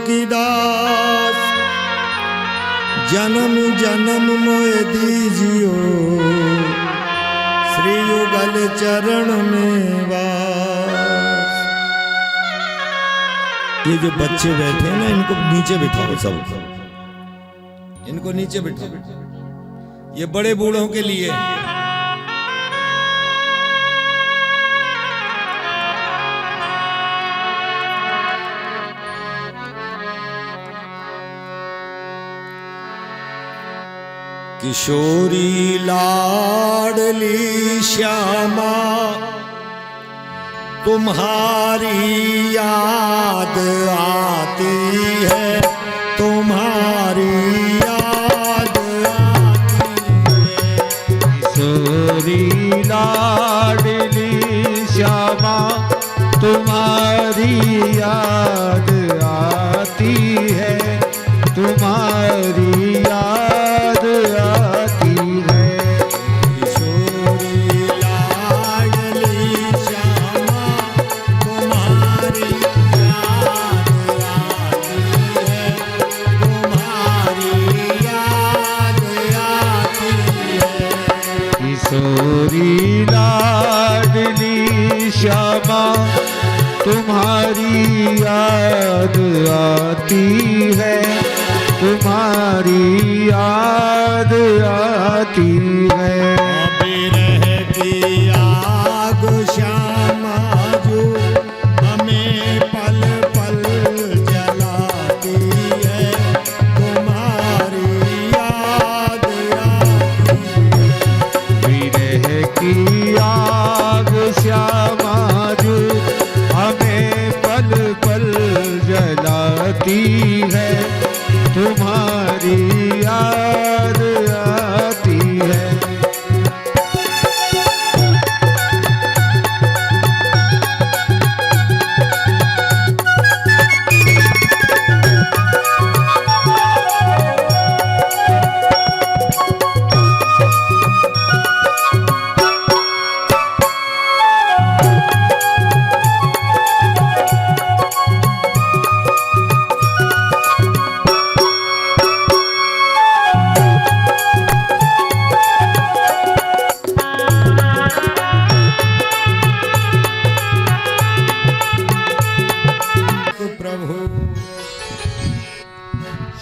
की दास, जन्म जन्म मोय दीजियो, श्री युगल चरण में वास। ये जो बच्चे बैठे हैं ना, इनको नीचे बिठाओ, सब इनको नीचे बिठाओ। ये बड़े बूढ़ों के लिए किशोरी लाडली श्यामा, तुम्हारी याद आती है, तुम्हारी याद आती है। किशोरी लाडली श्यामा, तुम्हारी याद आती है, तुम्हारी याद आती है। किशोरी लाडली श्यामा, तुम्हारी याद आती है, तुम्हारी याद आती है। किशोरी लाडली श्यामा, तुम्हारी याद आती है, तुम्हारी याद आती है। बिरह की आग श्यामा जो हमें पल पल जलाती है, तुम्हारी याद आती है। विरह की आग श्यामा जो हमें पल पल जलाती है, तुम्हारी याद आती है।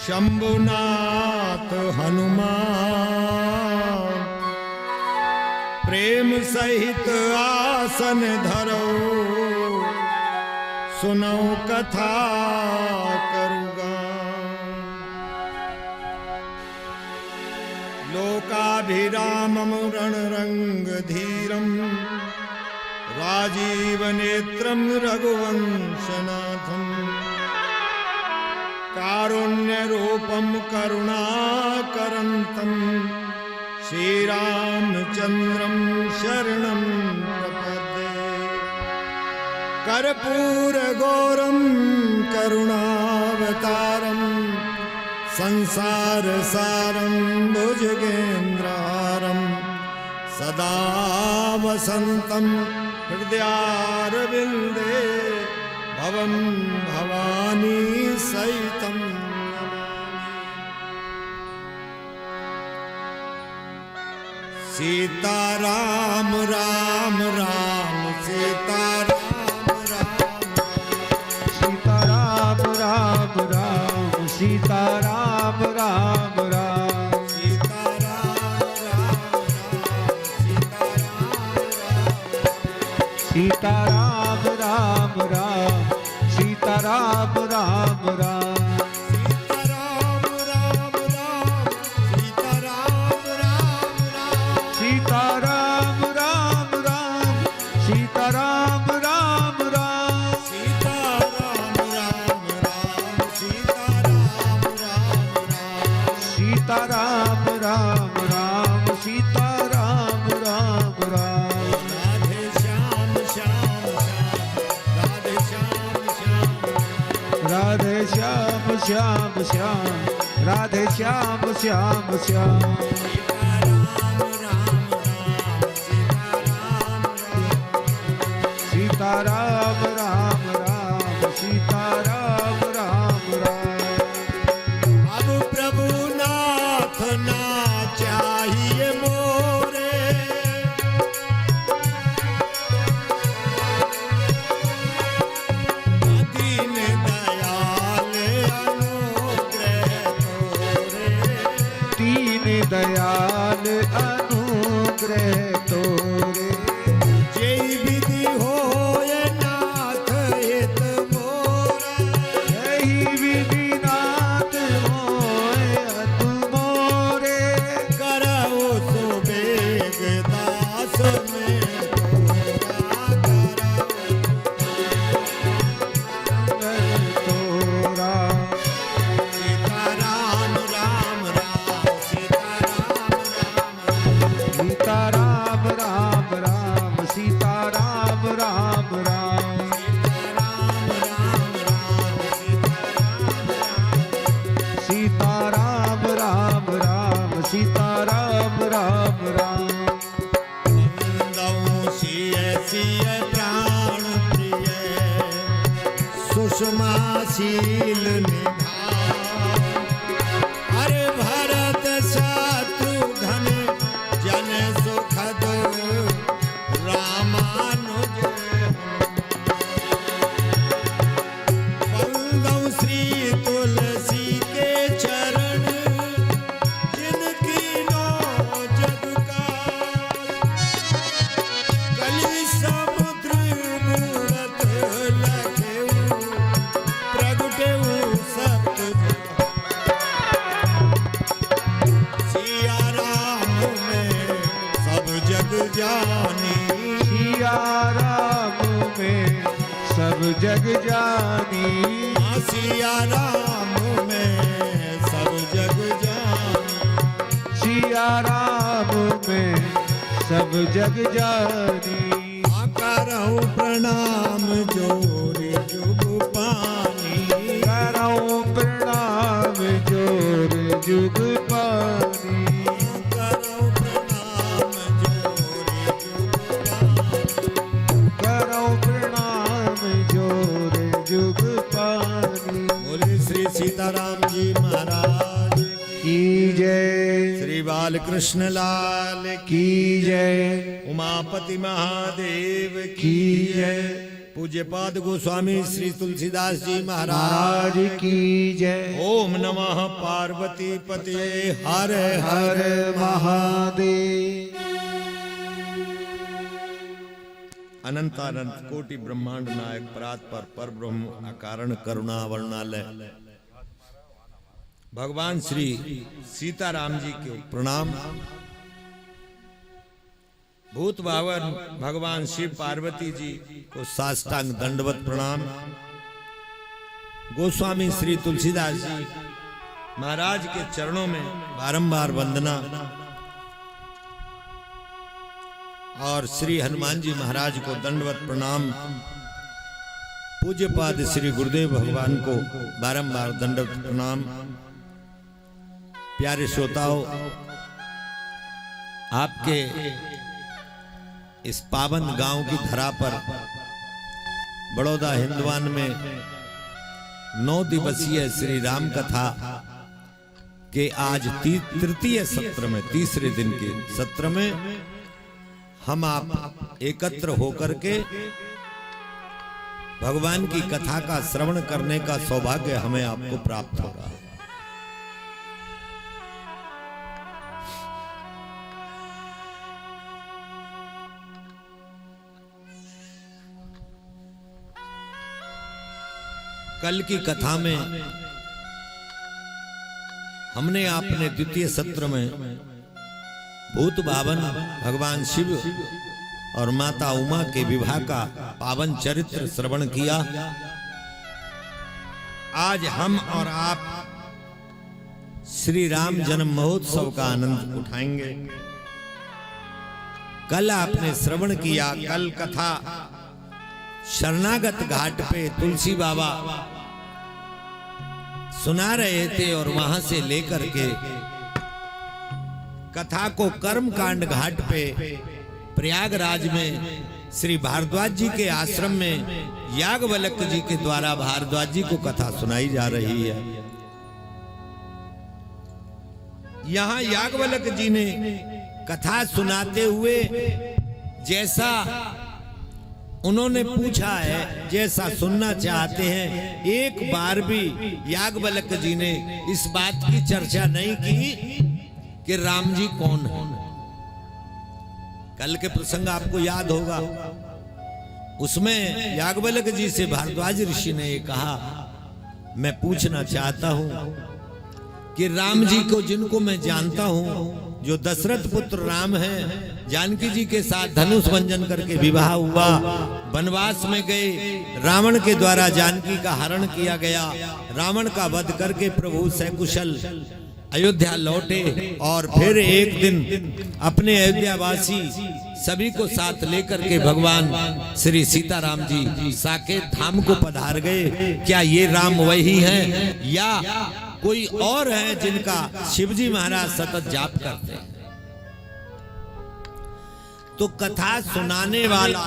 शंभुनाथ हनुमान, प्रेम सहित आसन धरो, सुनो कथा करूँगा। लोकाभिरामं रणरंग धीरम, राजीव नेत्रम रघुवंशनाथम, कारुण्य रूपम करुणाकरंतम, श्रीरामचंद्रम शरणं प्रपद्ये। कर्पूर गौरम करुणावतारम, संसार सारम भुजगेन्द्रहारम, सदा वसंतम हृदयारविंदे, भवं भवानी सहितं नमामि। सीताराम राम राम, सीताराम राम राम, सीताराम राम राम, सीताराम राम राम, सीताराम राम राम, सीताराम राम राम, सीताराम राम राम, सीताराम राम राम, सीताराम राम राम, सीताराम राम राम, सीताराम राम राम, सीताराम राम राम, सीताराम राम राम। राधे श्याम श्याम श्याम, राधे श्याम श्याम, राधे श्याम श्याम श्याम, राधे श्याम श्याम श्याम, सीताराम राम राम, सीताराम राम राम, सिय प्राण प्रिय सुषमाशील निभाए। अरे भरत शत्रुघ्न जन सुखद रामानुज वंदौ श्री तुलसी के चरण जिनकी नो जग का कलि समुद्र मूरत लखेउ प्रगटेउ सप्त सिया राम में सब जग जानी। सिया राम में सब जग जानी। सिया राम में सब जग जानी। सिया राम में सब जग जानी। करऊं प्रणाम जोरे जुग पानी। करऊं प्रणाम जोर जुग पानी। करऊं प्रणाम जोरे जुग पानी। करऊं प्रणाम जोर जुग पानी। बोले श्री सीताराम जी महाराज की जय। श्री बालकृष्ण लाल की जय। उमापति महादेव की जय। पूज्यपाद गोस्वामी श्री तुलसीदास जी महाराज महाराज की जय। ओम नमः पार्वती पते हर हर महादेव। अनंत अनंत कोटि ब्रह्मांड नायक परात्पर पर ब्रह्म अकारण करुणा वर्णालय भगवान श्री सीताराम जी को प्रणाम। भूत भावन भगवान शिव पार्वती जी को साष्टांग दंडवत प्रणाम। गोस्वामी श्री तुलसीदास जी महाराज के चरणों में बारंबार वंदना और श्री हनुमान जी महाराज को दंडवत प्रणाम। पूज्यपाद श्री गुरुदेव भगवान को बारंबार दंडवत प्रणाम। प्यारे श्रोताओं, आपके इस पावन गांव की धरा पर बड़ौदा हिंदवान में 9 दिवसीय श्री राम कथा के आज तृतीय सत्र में, तीसरे दिन के सत्र में हम आप एकत्र होकर के भगवान की कथा का श्रवण करने का सौभाग्य हमें आपको प्राप्त हो रहा है। कल की कथा में हमने आपने द्वितीय सत्र में भूत भावन भगवान शिव और माता उमा के विवाह का पावन चरित्र श्रवण किया। आज हम और आप श्री राम जन्म महोत्सव का आनंद उठाएंगे। कल आपने श्रवण किया, कल कथा शरणागत घाट पे तुलसी बाबा सुना रहे थे और वहां से लेकर के कथा को कर्मकांड घाट पे प्रयागराज में श्री भारद्वाज जी के आश्रम में याज्ञवल्क्य जी के द्वारा भारद्वाज जी को कथा सुनाई जा रही है। यहां याज्ञवल्क्य जी ने कथा सुनाते हुए जैसा उन्होंने पूछा है, जैसा सुनना चाहते हैं, एक बार भी याज्ञवल्क्य जी ने इस बात की चर्चा नहीं की कि राम जी कौन है। कल के प्रसंग आपको याद होगा, उसमें याज्ञवल्क्य जी से भारद्वाज ऋषि ने ये कहा, मैं पूछना चाहता हूं कि राम जी को जिनको मैं जानता हूं, जो दशरथ पुत्र राम हैं, जानकी जी के साथ धनुष भंजन करके विवाह हुआ, वनवास में गए, रावण के द्वारा जानकी का हरण किया गया, रावण का वध करके प्रभु सकुशल अयोध्या लौटे और फिर एक दिन अपने अयोध्यावासी सभी को साथ लेकर के भगवान श्री सीताराम जी साकेत धाम को पधार गए। क्या ये राम वही हैं या कोई और है जिनका शिवजी महाराज सतत जाप करते हैं? तो कथा सुनाने वाला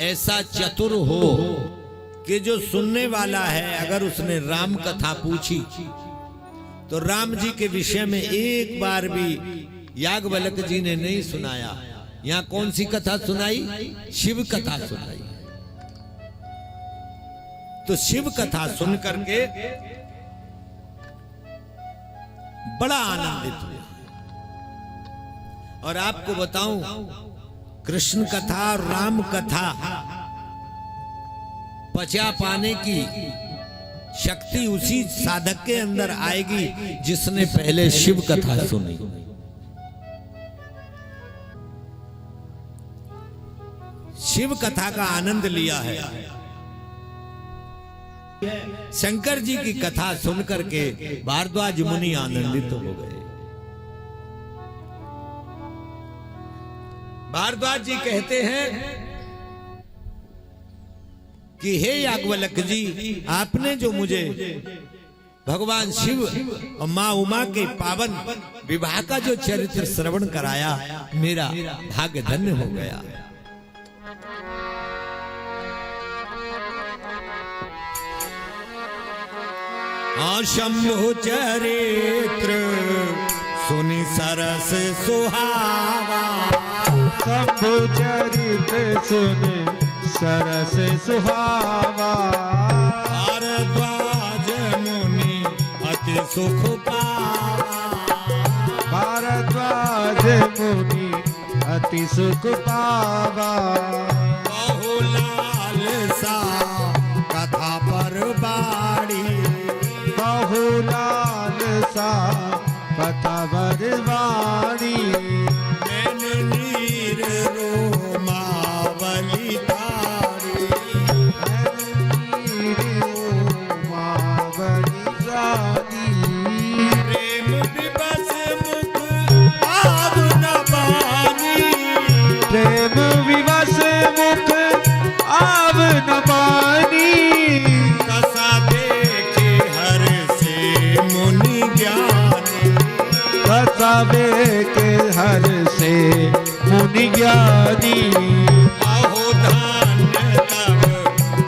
ऐसा चतुर हो कि जो सुनने वाला है अगर उसने राम कथा पूछी तो राम जी के विषय में एक बार भी याज्ञवल्क्य जी ने नहीं सुनाया। यहां कौन सी कथा सुनाई? शिव कथा सुनाई। तो शिव कथा सुन करके बड़ा आनंदित हुआ। और आपको बताऊं, कृष्ण कथा और राम कथा पचा पाने की शक्ति उसी साधक के अंदर आएगी जिसने पहले शिव कथा सुनी। शिव कथा का आनंद लिया है। शंकर जी की कथा सुनकर के भारद्वाज मुनि आनंदित हो गए। भारद्वाज जी कहते हैं कि हे याज्ञवल्क्य जी, आपने जो मुझे भगवान शिव और मां उमा के पावन विवाह का जो चरित्र श्रवण कराया, मेरा भाग्य धन्य हो गया। शंभु चरित्र सुनि सरस सुहावा, शंभु चरित्र सुनि सरस सुहावा, भारद्वाज मुनि अति सुख पावा, भारद्वाज मुनि अति सुख पावा, बहु लालसा कथा पर बाड़ी, बहु लालसा कथा बरवाणी, नैन नीर रोमावली तारी, प्रेम विवश मुख आव न बानी, प्रेम विवश मुख आव न बानी, कसा देखे हर से मुनि ज्ञानी, कसावे के हर से मुनि ज्ञानी, अहो धन्य तब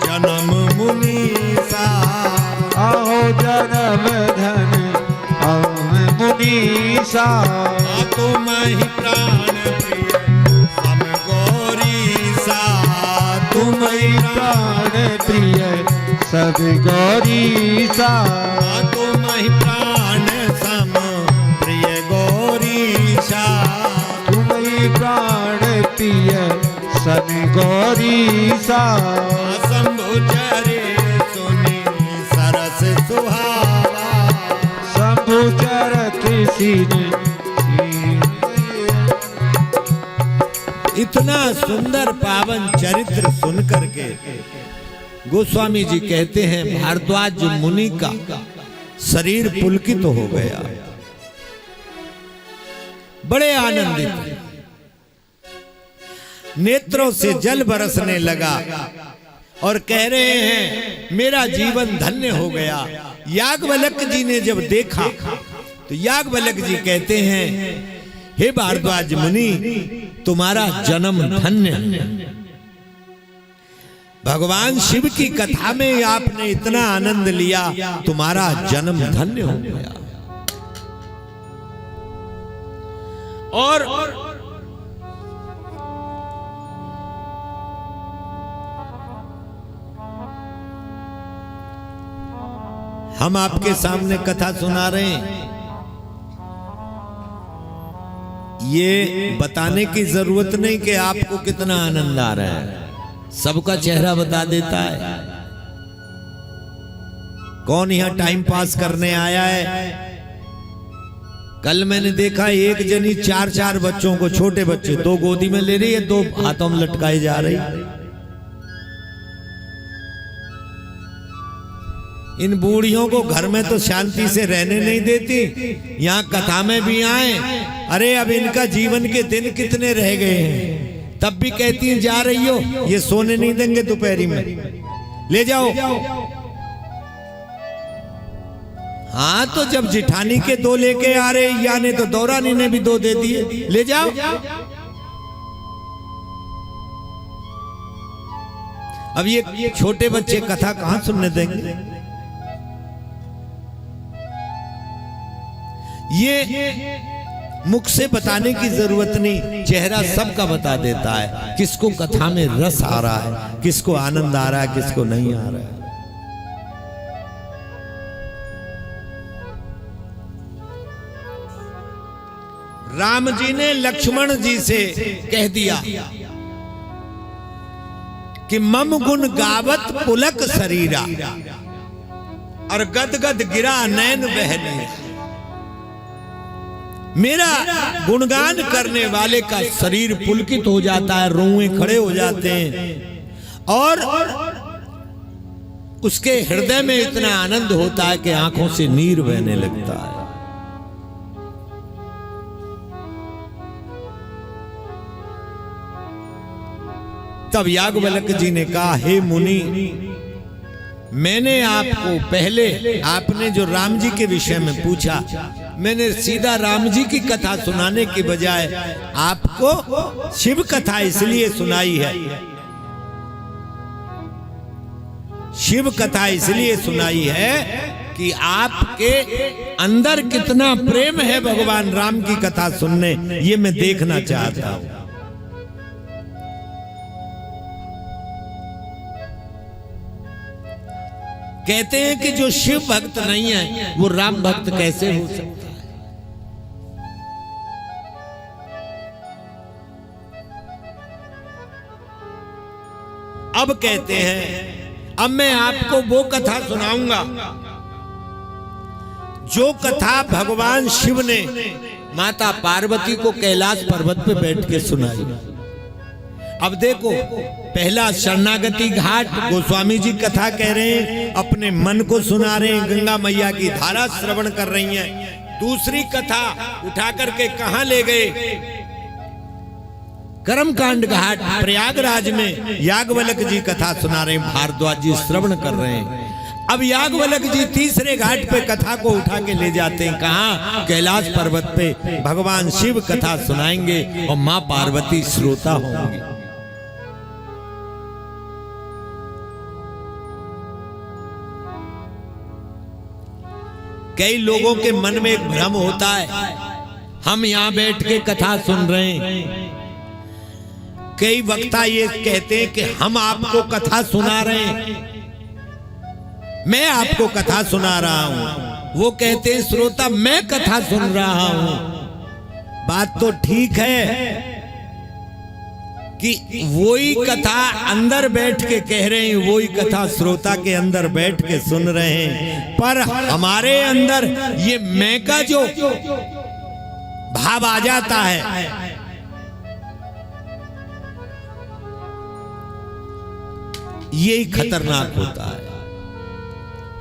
जन्म मुनीसा, अहो जन्म धन हम मुनीसा, तुम ही प्राण प्रिय सम गौरीसा, तुम ही प्राण प्रिय सब गौरीसा, तुम ही प्राण सम प्रिय गौरीसा, तुम ही प्राण प्रिय सन गौरीसा, शंभु चरे सुनि सरस सुहावा, शंभु चरत सिर। इतना सुंदर पावन चरित्र सुन करके गोस्वामी जी कहते हैं भारद्वाज मुनि का शरीर पुलकित हो गया, बड़े आनंदित, नेत्रों से जल बरसने लगा और कह रहे हैं मेरा जीवन धन्य हो गया। याज्ञवल्क्य जी ने जब देखा तो याज्ञवल्क्य जी कहते हैं हे भारद्वाज मुनि, तुम्हारा जन्म धन्य। भगवान शिव की कथा में आपने इतना आनंद लिया, तुम्हारा जन्म धन्य हो गया। और हम आपके सामने कथा सुना रहे हैं, ये बताने की जरूरत नहीं कि आपको कितना आनंद आ रहा है, सबका चेहरा बता देता है। कौन यहां टाइम पास करने आया है? कल मैंने देखा एक जनी 4-4 बच्चों को, छोटे बच्चे, 2 गोदी में ले रही है, 2 हाथों में लटकाए जा रही। इन बूढ़ियों को घर में तो शांति से रहने नहीं देती, यहाँ कथा में भी आए, अरे अब इनका जीवन के दिन कितने रह गए हैं, तब भी कहती हैं जा रही हो, ये सोने नहीं देंगे दोपहरी में, ले जाओ। हाँ तो जब जिठानी के 2 लेके आ रहे, यानी तो दौरानी ने भी 2 दे दिए, ले जाओ। अब ये छोटे बच्चे कथा कहां सुनने देंगे? ये मुख से बताने की जरूरत नहीं, चेहरा सबका बता देता है किसको कथा में रस आ रहा है, किसको आनंद आ रहा है, किसको नहीं आ रहा है। राम जी ने लक्ष्मण जी से कह दिया कि मम गुण गावत पुलक शरीरा, और गदगद गिरा नैन बहने। मेरा गुणगान करने वाले का शरीर पुलकित हो जाता है, रोए खड़े हो जाते हैं, और उसके हृदय में इतना आनंद होता है कि आंखों से नीर बहने लगता है। तब याज्ञवल्क्य जी ने कहा, हे मुनि, मैंने आपको पहले, आपने जो राम जी के विषय में पूछा, मैंने सीधा राम जी की कथा सुनाने की बजाय आपको शिव कथा इसलिए सुनाई है। शिव कथा इसलिए सुनाई है कि आपके अंदर कितना प्रेम है भगवान राम की कथा सुनने, ये मैं देखना चाहता हूं। कहते हैं कि जो शिव भक्त नहीं है वो राम भक्त कैसे हो सकता है? अब कहते हैं, अब मैं आपको वो कथा सुनाऊंगा जो कथा भगवान शिव ने माता पार्वती को कैलाश पर्वत पे बैठ के सुनाई। अब देखो, पहला शरणागति घाट, गोस्वामी जी कथा कह रहे हैं, अपने मन को सुना रहे हैं, गंगा मैया की धारा श्रवण कर रही हैं। दूसरी कथा उठा करके कहां ले गए? कर्मकांड घाट प्रयागराज में याज्ञवल्क्य जी कथा सुना रहे हैं, भारद्वाज जी श्रवण कर रहे हैं। अब याज्ञवल्क्य जी तीसरे घाट पे कथा को उठा के ले जाते हैं, कहां? कैलाश पर्वत पे भगवान शिव कथा सुनाएंगे और मां पार्वती श्रोता होंगी। कई लोगों के मन में एक भ्रम होता है, हम यहां बैठ के कथा सुन रहे हैं, कई वक्ता ये कहते हैं कि हम आपको कथा सुना रहे हैं, मैं आपको कथा सुना रहा हूं। वो कहते हैं श्रोता मैं कथा सुन रहा हूं। बात तो ठीक है कि वही कथा अंदर बैठ के कह रहे हैं, वही कथा श्रोता के अंदर बैठ के सुन रहे हैं, पर हमारे अंदर ये मैं का जो भाव आ जाता है, यही खतरनाक होता है।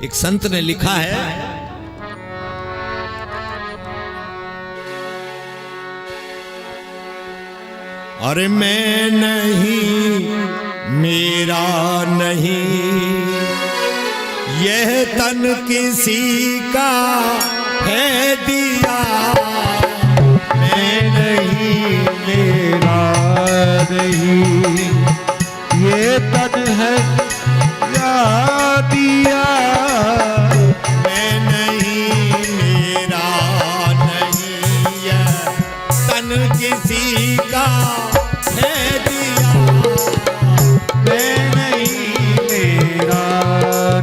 एक संत ने लिखा है, अरे मैं नहीं, मेरा नहीं, यह तन किसी का है दिया। मैं नहीं, मेरा नहीं, ये तन है या दिया। मैं नहीं, मेरा नहीं, यह तन किसी का है दिया। मैं नहीं, मेरा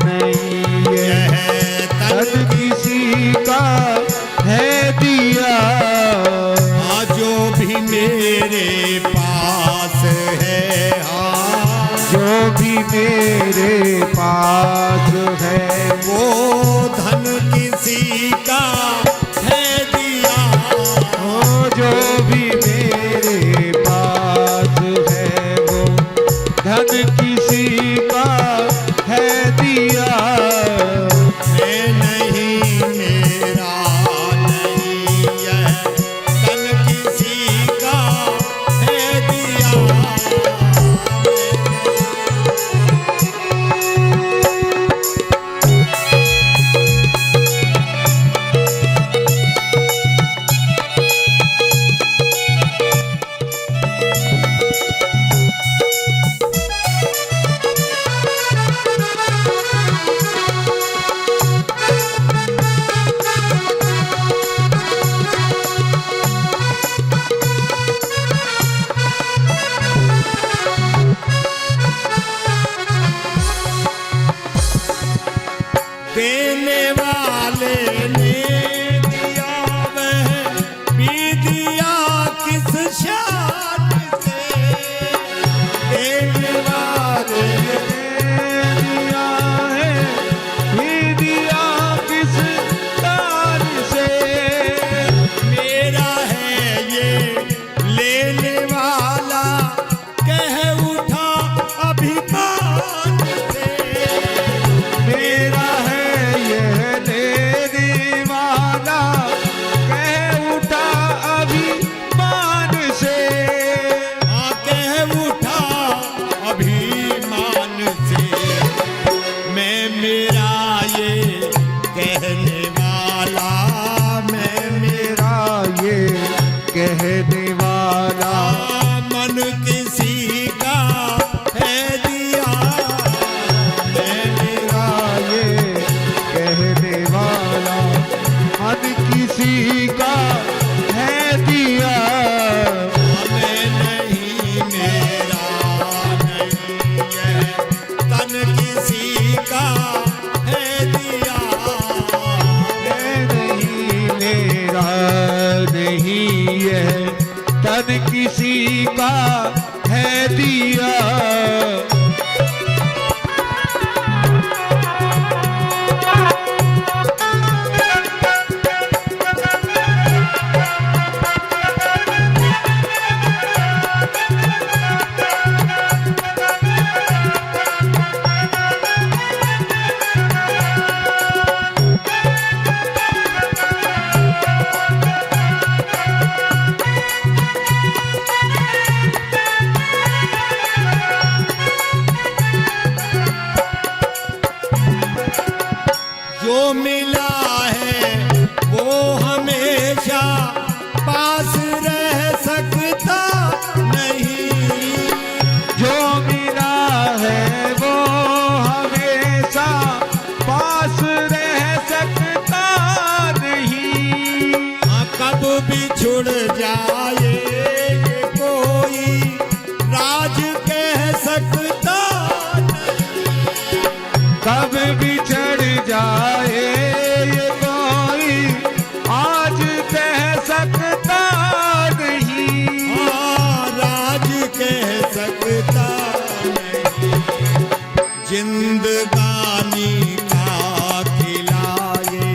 नहीं, यह तन किसी का है दिया। जो भी मेरे पास है, जो भी मेरे पास है, वो धन किसी का है दिया। ओ जो भी मेरे पास है, वो धन किसी का है दिया। मैं नहीं, मेरा नहीं, यह तन किसी का है दिया। अभिमान से। मेरा है यह लेने वाला, कह उठा अभिमान से। कह उठा अभिमान से, मैं मेरा ये कहने वाला, मैं मेरा ये कहने वाला, मन किसी का है दिया, मैं मेरा ये कहने वाला, मन किसी का है दिया। मैं नहीं, मेरा नहीं है, तन किसी का है दिया। मैं नहीं, मेरा नहीं है, तन किसी का है दिया। जो मिला है वो हमेशा पास रह सकता नहीं, जो मिला है वो हमेशा पास रह सकता नहीं। कब बिछुड़ जाए ये कोई राज कह सकता नहीं। कब बिछड़ जाए ये कोई आज कह सकता नहीं। राज कह सकता नहीं, जिंदगानी का खिलाए,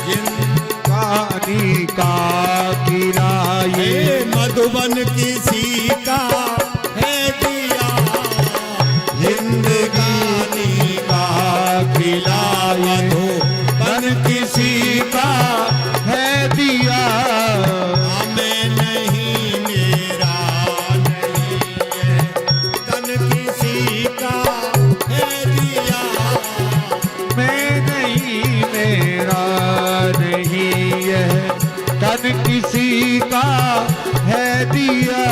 जिंदगानी का किराए, मधुबन किसी का है दिया, जिंदगानी का खिलाए, मधुबन किसी का है दिया। मैं नहीं, मेरा नहीं है, तन किसी का है दिया। मैं नहीं, मेरा नहीं है, तन किसी का है दिया।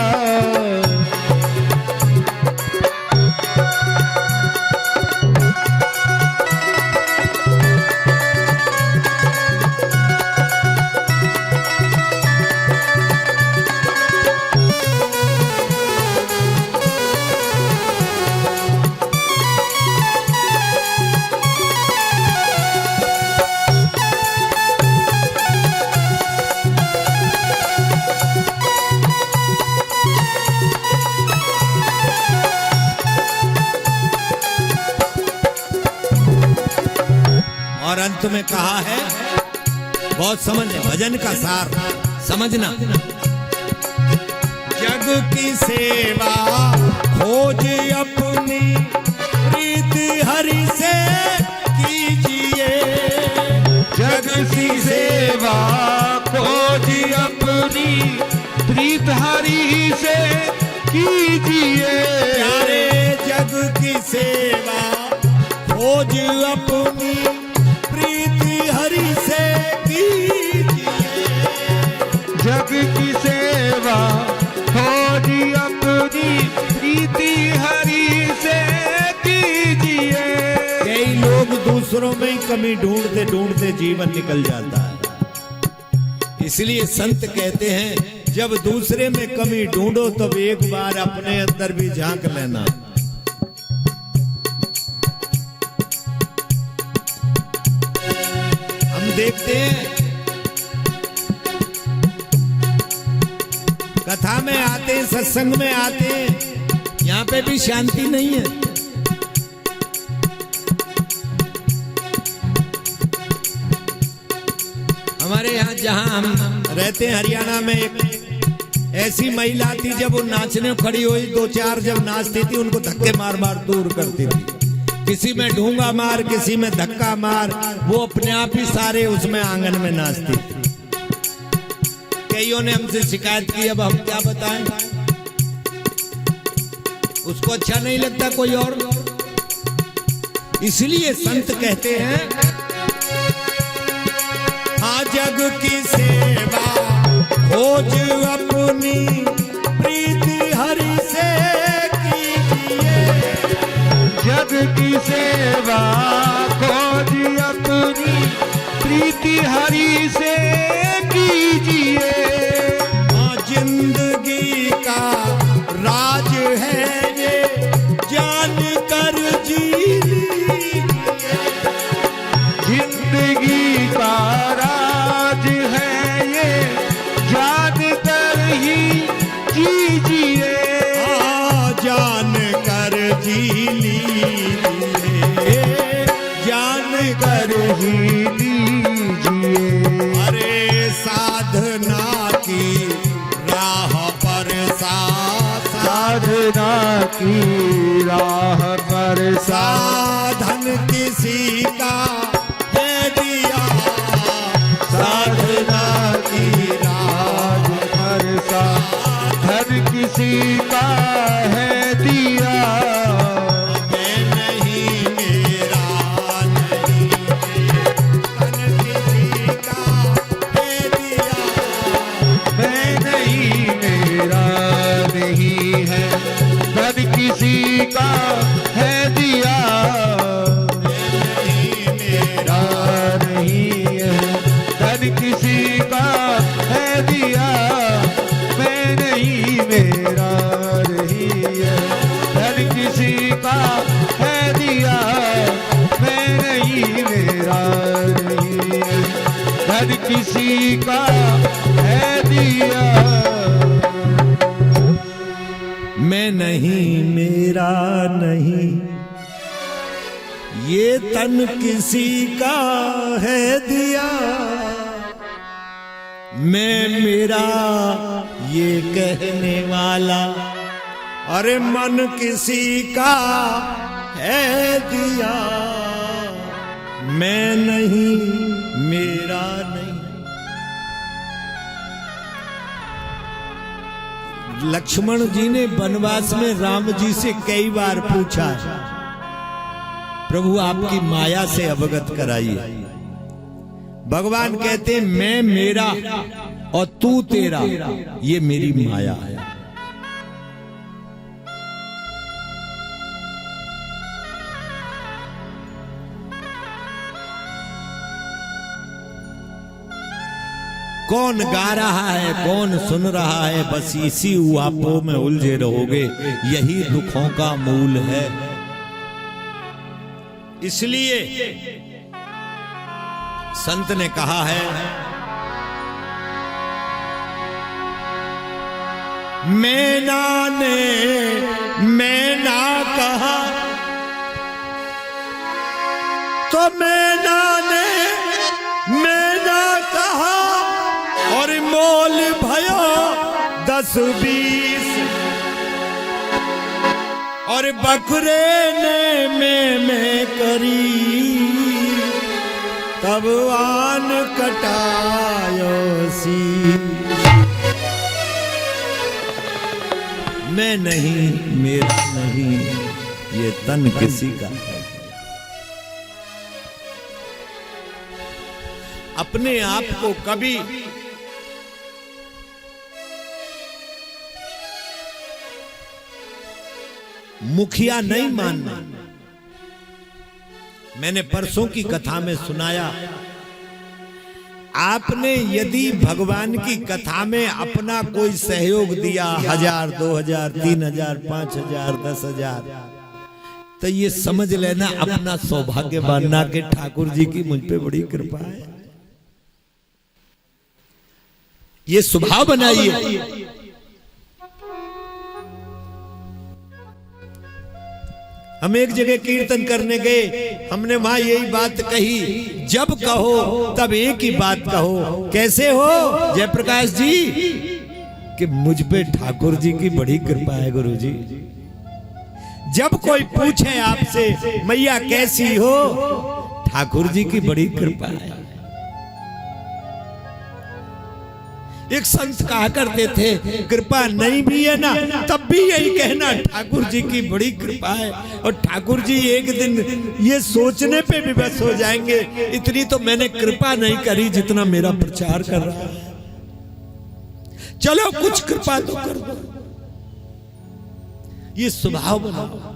और अंत में कहा है, बहुत समझ, भजन का सार समझना। जग की सेवा खोज अपनी प्रीति हरि से कीजिए, जग की सेवा खोज अपनी प्रीत हरि से कीजिए। प्यारे जग की सेवा खोज अपनी प्रीति हरि से कीजिए, जग की सेवा खोज अपनी प्रीति हरि से कीजिए। कई लोग दूसरों में ही कमी ढूंढते ढूंढते जीवन निकल जाता है। इसलिए संत कहते हैं, जब दूसरे में कमी ढूंढो तब एक बार अपने अंदर भी झांक लेना। हम देखते हैं कथा में आते हैं, सत्संग में आते हैं, यहाँ पे भी शांति नहीं है। हमारे यहाँ जहाँ हम रहते हैं हरियाणा में ऐसी महिला थी, जब वो नाचने खड़ी हुई, दो चार जब नाचती थी उनको धक्के मार मार दूर करती थी। किसी में ढूंगा मार, किसी में धक्का मार, वो अपने आप ही सारे उसमें आंगन में नाचती थी। कईयों ने हमसे शिकायत की, अब हम क्या बताएं, उसको अच्छा नहीं लगता कोई और। इसलिए संत कहते हैं, हाँ जग की सेवा खोज अपनी प्रीति हरि से कीजिए। जग की सेवा खोज अपनी प्रीति हरि से कीजिए। हाँ जिंदगी का राज है ये जान कर जी लीजिए। जिंदगी का राज है ये जान कर ही जीजिए। हाँ जान कर जी लीजिए, जान कर ही लीजिए। अरे साधना की राह पर साधना की राह पर साधन किसी का है दिया। साधना की राह पर साधन किसी का है दिया। मैं नहीं मेरा नहीं, धन किसी का है दिया। मैं नहीं मेरा नहीं है, धन किसी का है दिया। नहीं मेरा नहीं है, धन किसी का है दिया। मैं नहीं मेरा नहीं है, धन किसी का है दिया। मैं नहीं मेरा नहीं है, धन किसी का है दिया। मैं नहीं मेरा नहीं, ये तन किसी का है दिया। मैं मेरा ये कहने वाला, अरे मन किसी का है दिया। मैं नहीं मेरा नहीं। लक्ष्मण जी ने वनवास में राम जी से कई बार पूछा, प्रभु आपकी माया से अवगत कराइए। भगवान कहते मैं मेरा और तू तेरा, ये मेरी माया है। कौन गा रहा है, कौन सुन रहा है, बस इसी उआपों में उलझे रहोगे, यही दुखों का मूल है। इसलिए संत ने कहा है, मैना ने मैना कहा तो मैना ने मैना कहा, और मोल भयो 10-20, और बकरे ने मैं करी, तब आन कटायो सी। मैं नहीं मेरा नहीं, ये तन किसी का है। अपने आप को कभी मुखिया नहीं मानना। मैंने परसों की कथा में सुनाया, आपने यदि भगवान की कथा में अपना कोई सहयोग दिया, 1000, 2000, 3000, 5000, 10,000, तो ये समझ लेना अपना सौभाग्य मानना कि ठाकुर जी की मुझ पे बड़ी कृपा है। ये स्वभाव बनाइए। हम एक जगह कीर्तन करने गए, हमने वहां यही बात कही, जब कहो तब एक ही बात कहो। कैसे हो जयप्रकाश जी? कि मुझ पे ठाकुर जी की बड़ी कृपा है गुरु जी। जब कोई पूछे आपसे मैया कैसी हो, ठाकुर जी की बड़ी कृपा है। एक संत कहा करते थे कृपा नहीं भी है ना तब भी यही कहना ठाकुर जी की बड़ी कृपा है। और ठाकुर जी एक दिन ये सोचने पे भी बस हो जाएंगे इतनी तो मैंने कृपा नहीं करी जितना मेरा प्रचार कर रहा है, चलो कुछ कृपा तो कर दो। ये स्वभाव बनाओ।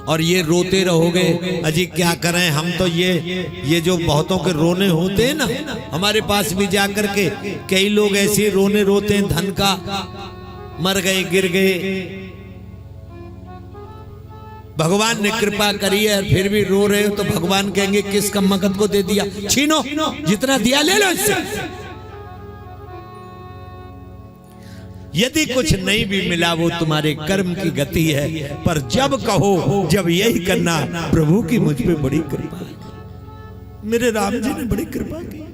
और ये रोते रहोगे अजी क्या करें हम तो ये जो बहुतों के रोने होते हैं ना, हमारे पास भी जाकर के कई लोग ऐसे रोने रोते हैं धन का, मर गए गिर गए, भगवान ने कृपा करी है फिर भी रो रहे हो तो भगवान कहेंगे किस कम्मकत को दे दिया, छीनो जितना दिया ले लो इससे। यदि कुछ नहीं भी मिला वो तुम्हारे कर्म की गति है, पर जब कहो जब यही करना प्रभु की मुझ पे बड़ी कृपा है, मेरे राम जी ने बड़ी कृपा की।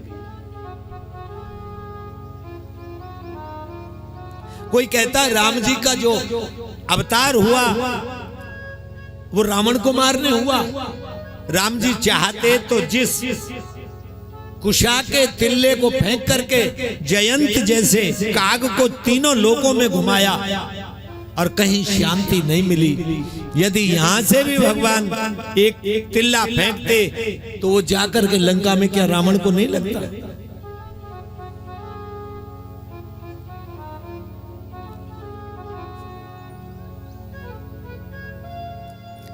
कोई कहता है राम जी का जो अवतार हुआ वो रावण को मारने हुआ। राम जी चाहते तो जिस कुशा के तिल्ले को फेंक करके जयंत जैसे काग को तीनों लोकों में घुमाया और कहीं शांति नहीं मिली। यदि यहां से भी भगवान एक तिल्ला फेंकते तो वो जाकर के लंका में क्या रावण को नहीं लगता।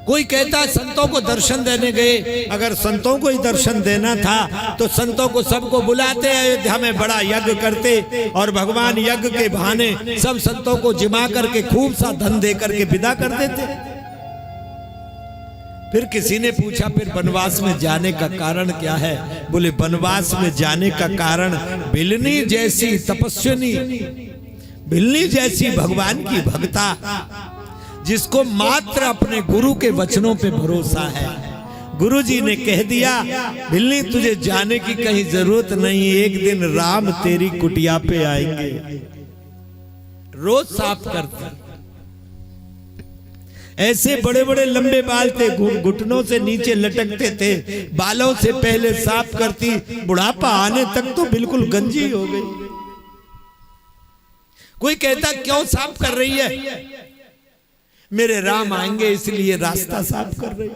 कोई कहता है संतों को दर्शन देने गए, अगर संतों को ही दर्शन देना था तो संतों को सबको बुलाते अयोध्या में बड़ा यज्ञ करते और भगवान यज्ञ के बहाने सब संतों को जिमा करके खूब सा धन दे करके विदा कर देते। फिर किसी ने पूछा फिर वनवास में जाने का कारण क्या है? बोले वनवास में जाने का कारण भिलनी जैसी तपस्विनी, भिलनी जैसी भगवान की भक्ता जिसको मात्र अपने गुरु के वचनों पे भरोसा है। गुरु जी ने कह दिया भिलनी तुझे जाने की कहीं जरूरत नहीं, एक दिन राम तेरी कुटिया पे आएंगे। रोज साफ करते, ऐसे बड़े बड़े लंबे बाल थे, घुटनों से नीचे लटकते थे, बालों से पहले साफ करती, बुढ़ापा आने तक तो बिल्कुल गंजी हो गई। कोई कहता क्यों साफ कर रही है? मेरे राम आएंगे इसलिए रास्ता साफ कर रही।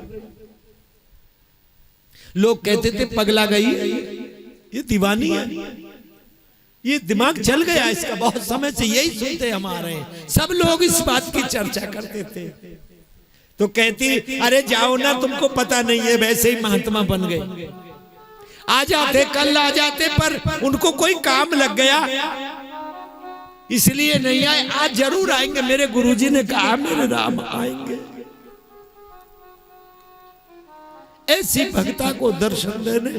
लोग कहते थे पगला गई, ये दीवानी है, ये दिमाग चल गया इसका, बहुत समय से यही सुनते हमारे सब लोग इस बात की चर्चा करते थे। तो कहती अरे जाओ ना, तुमको पता नहीं है, वैसे ही महात्मा बन गए, आ जाते कल आ जाते, पर उनको कोई काम लग गया इसलिए नहीं आए। आज जरूर आएंगे, मेरे गुरुजी ने कहा मेरे राम आएंगे। ऐसी भक्ता को दर्शन देने,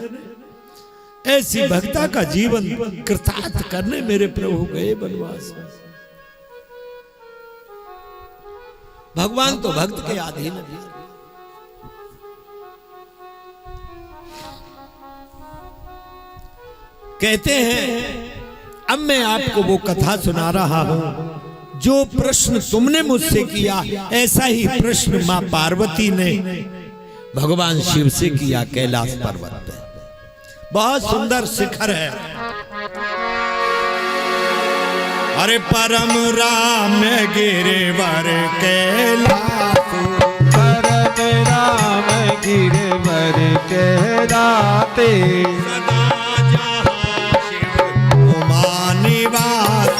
ऐसी भक्ता का जीवन कृतार्थ करने मेरे प्रभु गए वनवास में। भगवान तो भक्त के अधीन है। कहते हैं अब मैं आपको वो कथा सुना रहा हूं जो प्रश्न तुमने मुझसे किया, ऐसा ही प्रश्न मां पार्वती ने भगवान शिव से किया कैलाश पर्वत पे। बहुत सुंदर शिखर है। अरे परम राम गिरिवर कैलाश, परम राम गिरिवर कैलाते, उमा निवास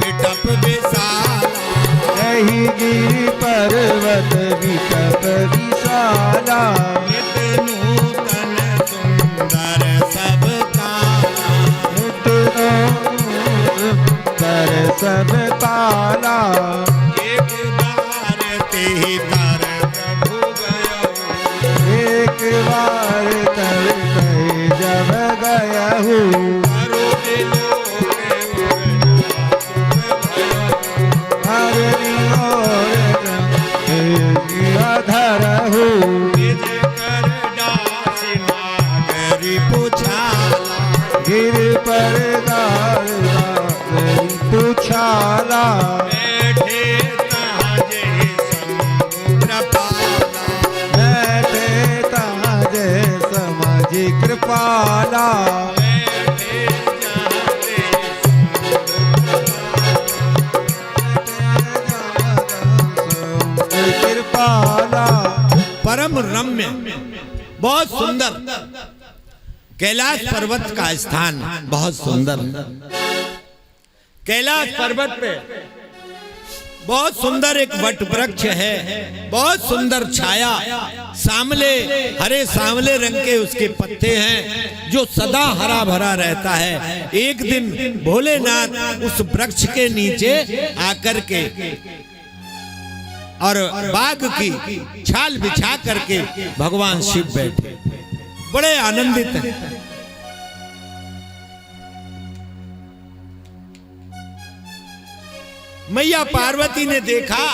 बिटप विशाला, यही गिरि पर्वत बिटप विशाला, नूतन सुंदर सब काला, कर सब काला, एक बार ते तर प्रभु गयो, एक बार तर जब गया हूँ, हर धर हूँ, गिर पर पूछाला बैठे ताजे समुद्र पाला, बैठे ताजे समझ कृपाला बैठे जाते कृपाला। परम रम्य, बहुत सुंदर कैलाश पर्वत का स्थान बहुत सुंदर। कैलाश पर्वत पे बहुत सुंदर एक वट वृक्ष है, बहुत सुंदर छाया, सांवले हरे सांवले रंग के उसके पत्ते हैं जो सदा हरा भरा रहता है। एक दिन भोलेनाथ उस वृक्ष के नीचे आकर के और बाग की छाल बिछा करके भगवान शिव बैठे, बड़े आनंदित हैं। मैया पार्वती ने देखा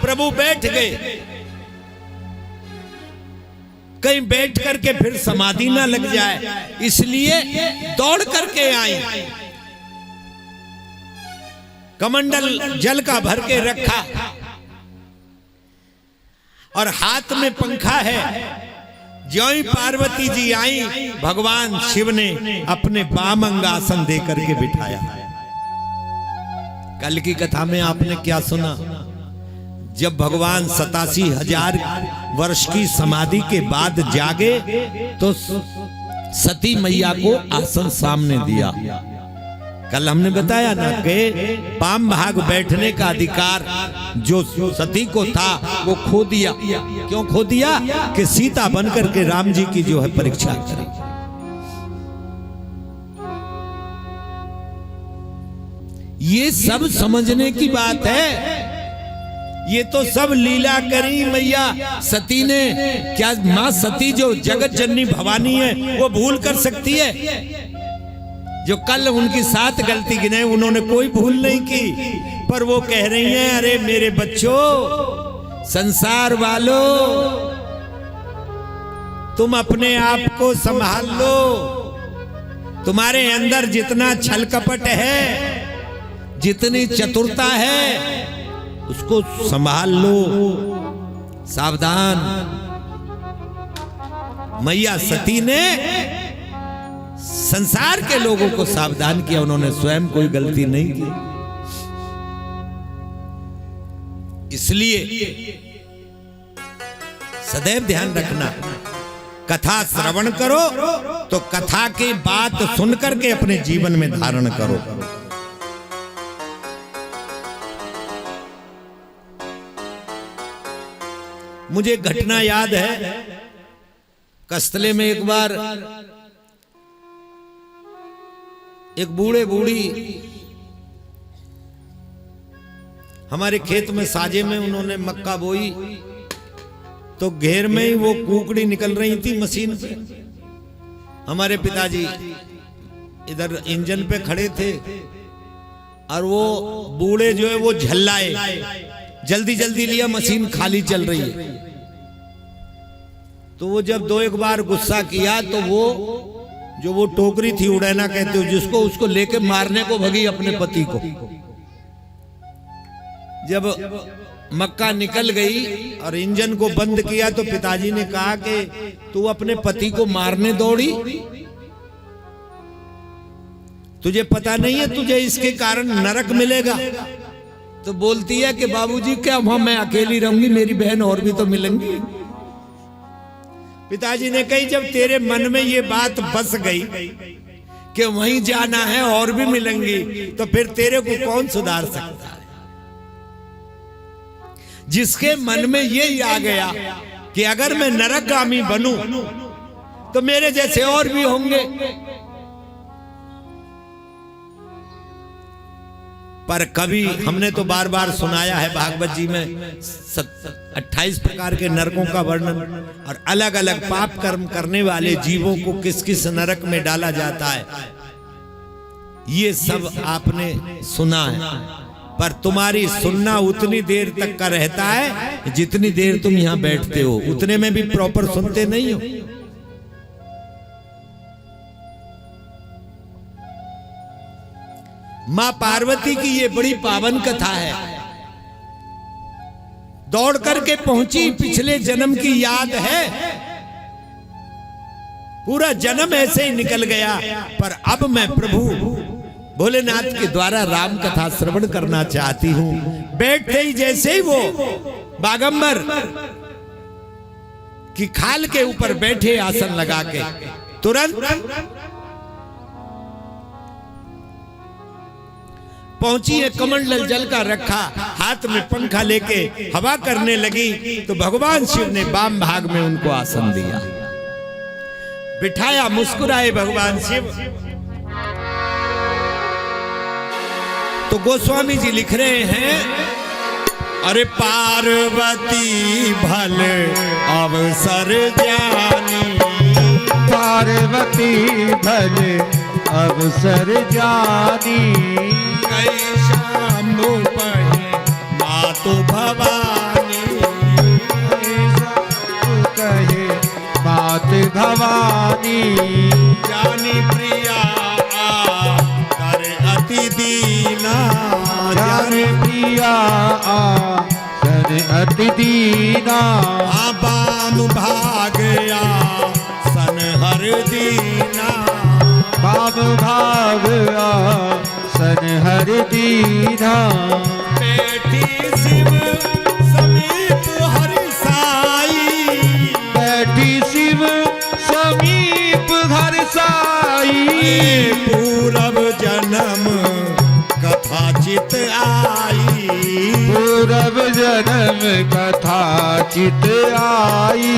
प्रभु बैठ गए, कहीं बैठ करके फिर समाधि ना लग जाए, इसलिए दौड़ करके आई, कमंडल जल का भर के रखा और हाथ में पंखा है। ज्यों ही पार्वती जी आई, भगवान शिव ने अपने वाम अंगासन दे करके बिठाया। कल की कथा में आपने क्या सुना? जब भगवान 87,000 वर्ष की समाधि के बाद जागे तो सती मैया को आसन सामने दिया। कल हमने बताया ना कि पाम भाग बैठने का अधिकार जो सती को था वो खो दिया। क्यों खो दिया? कि सीता बनकर के राम जी की जो है परीक्षा करी। ये सब समझने की बात है। ये तो सब लीला करी मैया सती ने। क्या मां सती जो जगत जननी भवानी है वो भूल कर सकती है? जो कल उनकी 7 गलती गिने उन्होंने कोई भूल नहीं की, पर वो कह रही हैं अरे मेरे बच्चों, संसार वालों, तुम अपने आप को संभाल लो। तुम्हारे अंदर जितना छल कपट है, जितनी चतुरता है, उसको संभाल लो, सावधान। मैया सती ने संसार के लोगों को सावधान किया, उन्होंने स्वयं कोई गलती नहीं की। इसलिए सदैव ध्यान रखना, कथा श्रवण करो तो कथा की बात सुनकर के अपने जीवन में धारण करो। मुझे घटना याद है, कस्तले में एक बार एक बूढ़े बूढ़ी हमारे खेत में साजे में उन्होंने मक्का बोई, तो घेर में ही वो कुकड़ी निकल रही थी मशीन पे। हमारे पिताजी इधर इंजन पे खड़े थे और वो बूढ़े जो है वो झल्लाए, जल्दी जल्दी लिया, मशीन खाली चल रही है। तो वो जब 2-1 बार गुस्सा किया तो वो जो वो टोकरी थी, उड़ैना कहते हो जिसको, उसको लेके मारने को भगी अपने पति को। जब मक्का निकल गई और इंजन को बंद किया तो पिताजी ने कहा कि तू अपने पति को मारने दौड़ी, तुझे पता नहीं है तुझे इसके कारण नरक मिलेगा? तो बोलती है कि बाबूजी क्या वहां मैं अकेली रहूंगी, मेरी बहन और भी तो मिलेंगी। पिताजी ने कही जब तेरे मन में ये बात बस गई कि वहीं जाना है और भी मिलेंगी, तो फिर तेरे को कौन सुधार सकता है? जिसके मन में ये आ गया कि अगर मैं नरकगामी बनूं तो मेरे जैसे और भी होंगे, पर कभी हमने तो बार बार सुनाया है भागवत जी में 28 प्रकार के नरकों का वर्णन, और अलग अलग पाप कर्म करने वाले जीवों को किस किस नरक में डाला जाता है, ये सब आपने सुना है। पर तुम्हारी सुनना उतनी देर तक का रहता है जितनी देर तुम यहां बैठते हो, उतने में भी प्रॉपर सुनते नहीं हो। मां पार्वती की ये बड़ी पावन कथा है। दौड़ करके पहुंची, पिछले जन्म की याद है, पूरा जन्म ऐसे ही निकल गया, पर अब मैं प्रभु भोलेनाथ के द्वारा राम कथा श्रवण करना चाहती हूं। बैठते ही जैसे ही वो बागंबर की खाल के ऊपर बैठे आसन लगा के, तुरंत पहुंची है, कमंडल जल का रखा, हाथ में पंखा लेके हवा करने लगी, तो भगवान शिव ने वाम भाग में उनको आसन दिया, बिठाया। मुस्कुराए भगवान शिव। तो गोस्वामी जी लिख रहे हैं, अरे पार्वती भले अवसर जानी, पार्वती भले अवसर जानी, शंभु पहे मातु भवानी, कहे मात भवानी, जानी प्रिया कर अति दीना, जाने प्रिया सन अति दीना, बाम भागया सन हर दीना, बाम भागया सन हर दीना, बैठी शिव समीप हरि साई, बैठी शिव समीप हर साई, पूरब जन्म कथा चित आई, पूरब जन्म कथा चित आई,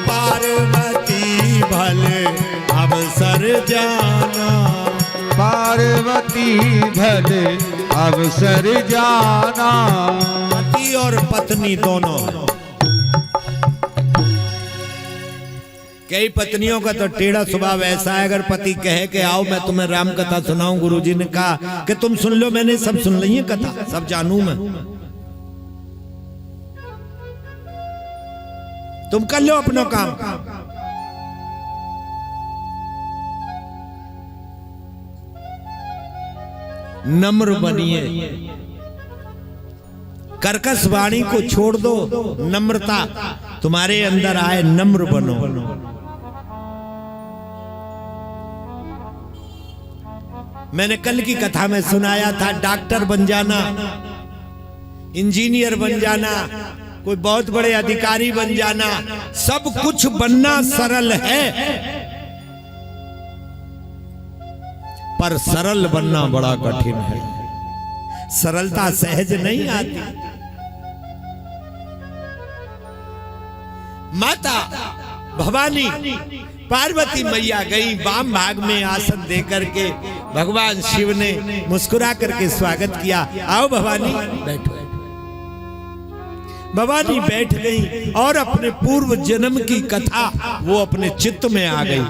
पार्वती भले अवसर जाना, पार्वती भले अवसर जाना। पति और पत्नी दोनों, कई पत्नियों का तो टेढ़ा स्वभाव ऐसा है, अगर पति कहे कि आओ मैं तुम्हें राम कथा सुनाऊं, गुरुजी ने कहा कि तुम सुन लो, मैंने सब सुन ली है कथा, सब जानू मैं, तुम कर लो अपना काम। नम्र बनिए, कर्कश वाणी को छोड़ दो, नम्रता तुम्हारे अंदर आए, नम्र बनो। मैंने कल की कथा में सुनाया था, डॉक्टर बन जाना, इंजीनियर बन जाना, कोई बहुत बड़े अधिकारी बन जाना, सब कुछ बनना सरल है, पर सरल बनना बड़ा कठिन है। सरलता सहज नहीं आती। माता भवानी पार्वती मैया गई, वाम भाग में आसन दे करके भगवान शिव ने मुस्कुरा करके स्वागत किया, आओ भवानी बैठो। भवानी बैठ गई और अपने पूर्व जन्म की कथा वो अपने चित्त में आ गई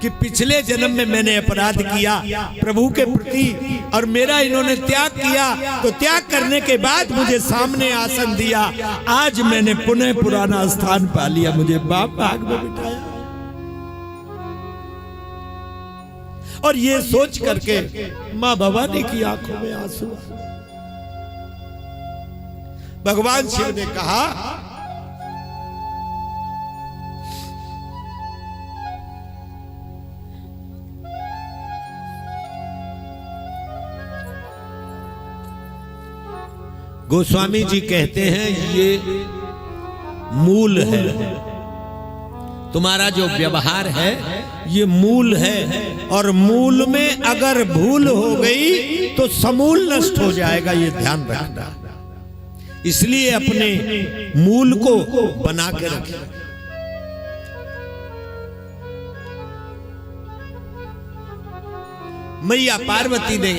कि पिछले जन्म में मैंने अपराध किया प्रभु के प्रति और मेरा इन्होंने त्याग किया, तो त्याग करने के बाद मुझे सामने आसन दिया, आज मैंने पुनः पुराना स्थान पा लिया, मुझे बाप भाग में बिठाया। और ये सोच करके मां भवानी की आंखों में आंसू। भगवान शिव ने कहा, गोस्वामी जी कहते हैं ये मूल है, तुम्हारा जो व्यवहार है ये मूल है, और मूल में अगर भूल हो गई तो समूल नष्ट हो जाएगा, ये ध्यान रखना। इसलिए अपने मूल को बना के रखें। मैया पार्वती ने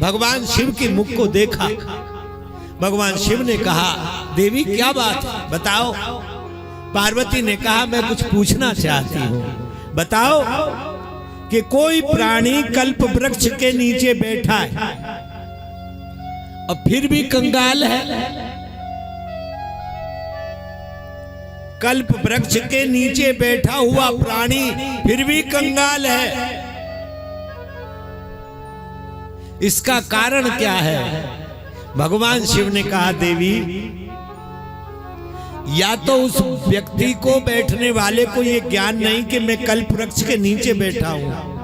भगवान शिव के मुख को देखा। भगवान शिव ने कहा, देवी क्या बात है, बताओ। पार्वती ने कहा, मैं कुछ पूछना चाहती हूं, बताओ कि कोई प्राणी कल्प वृक्ष के नीचे बैठा है और फिर भी कंगाल है। कल्प वृक्ष के नीचे बैठा हुआ प्राणी फिर भी कंगाल है, इसका कारण क्या है? भगवान शिव ने कहा, देवी, या तो उस व्यक्ति को, बैठने वाले को ये ज्ञान नहीं कि मैं कल्प वृक्ष के नीचे बैठा हूं,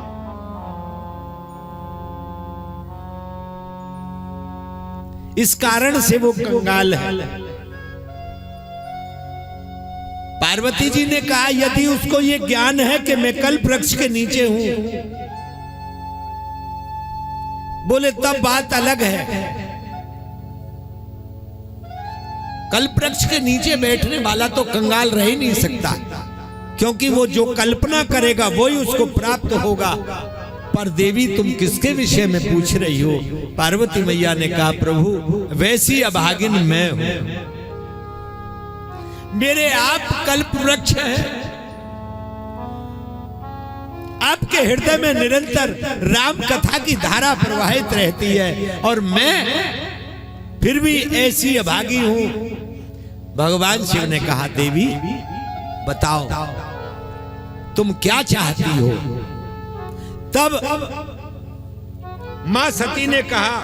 इस कारण से वो कंगाल है। पार्वती जी ने कहा, यदि उसको ये ज्ञान है कि मैं कल्प वृक्ष के नीचे हूं, बोले तब बात अलग है। कल्प वृक्ष के नीचे बैठने वाला तो कंगाल रह ही नहीं सकता, क्योंकि वो जो कल्पना करेगा वही उसको प्राप्त होगा। पर देवी, तुम किसके विषय में पूछ रही हो? पार्वती मैया ने कहा, प्रभु, वैसी अभागिन मैं हूं। मेरे आप कल्प वृक्ष हैं, आपके हृदय में निरंतर राम कथा की धारा प्रवाहित रहती है, और मैं फिर भी ऐसी अभागी हूं। भगवान शिव ने कहा, देवी बताओ तुम क्या चाहती हो? तब मां सती ने कहा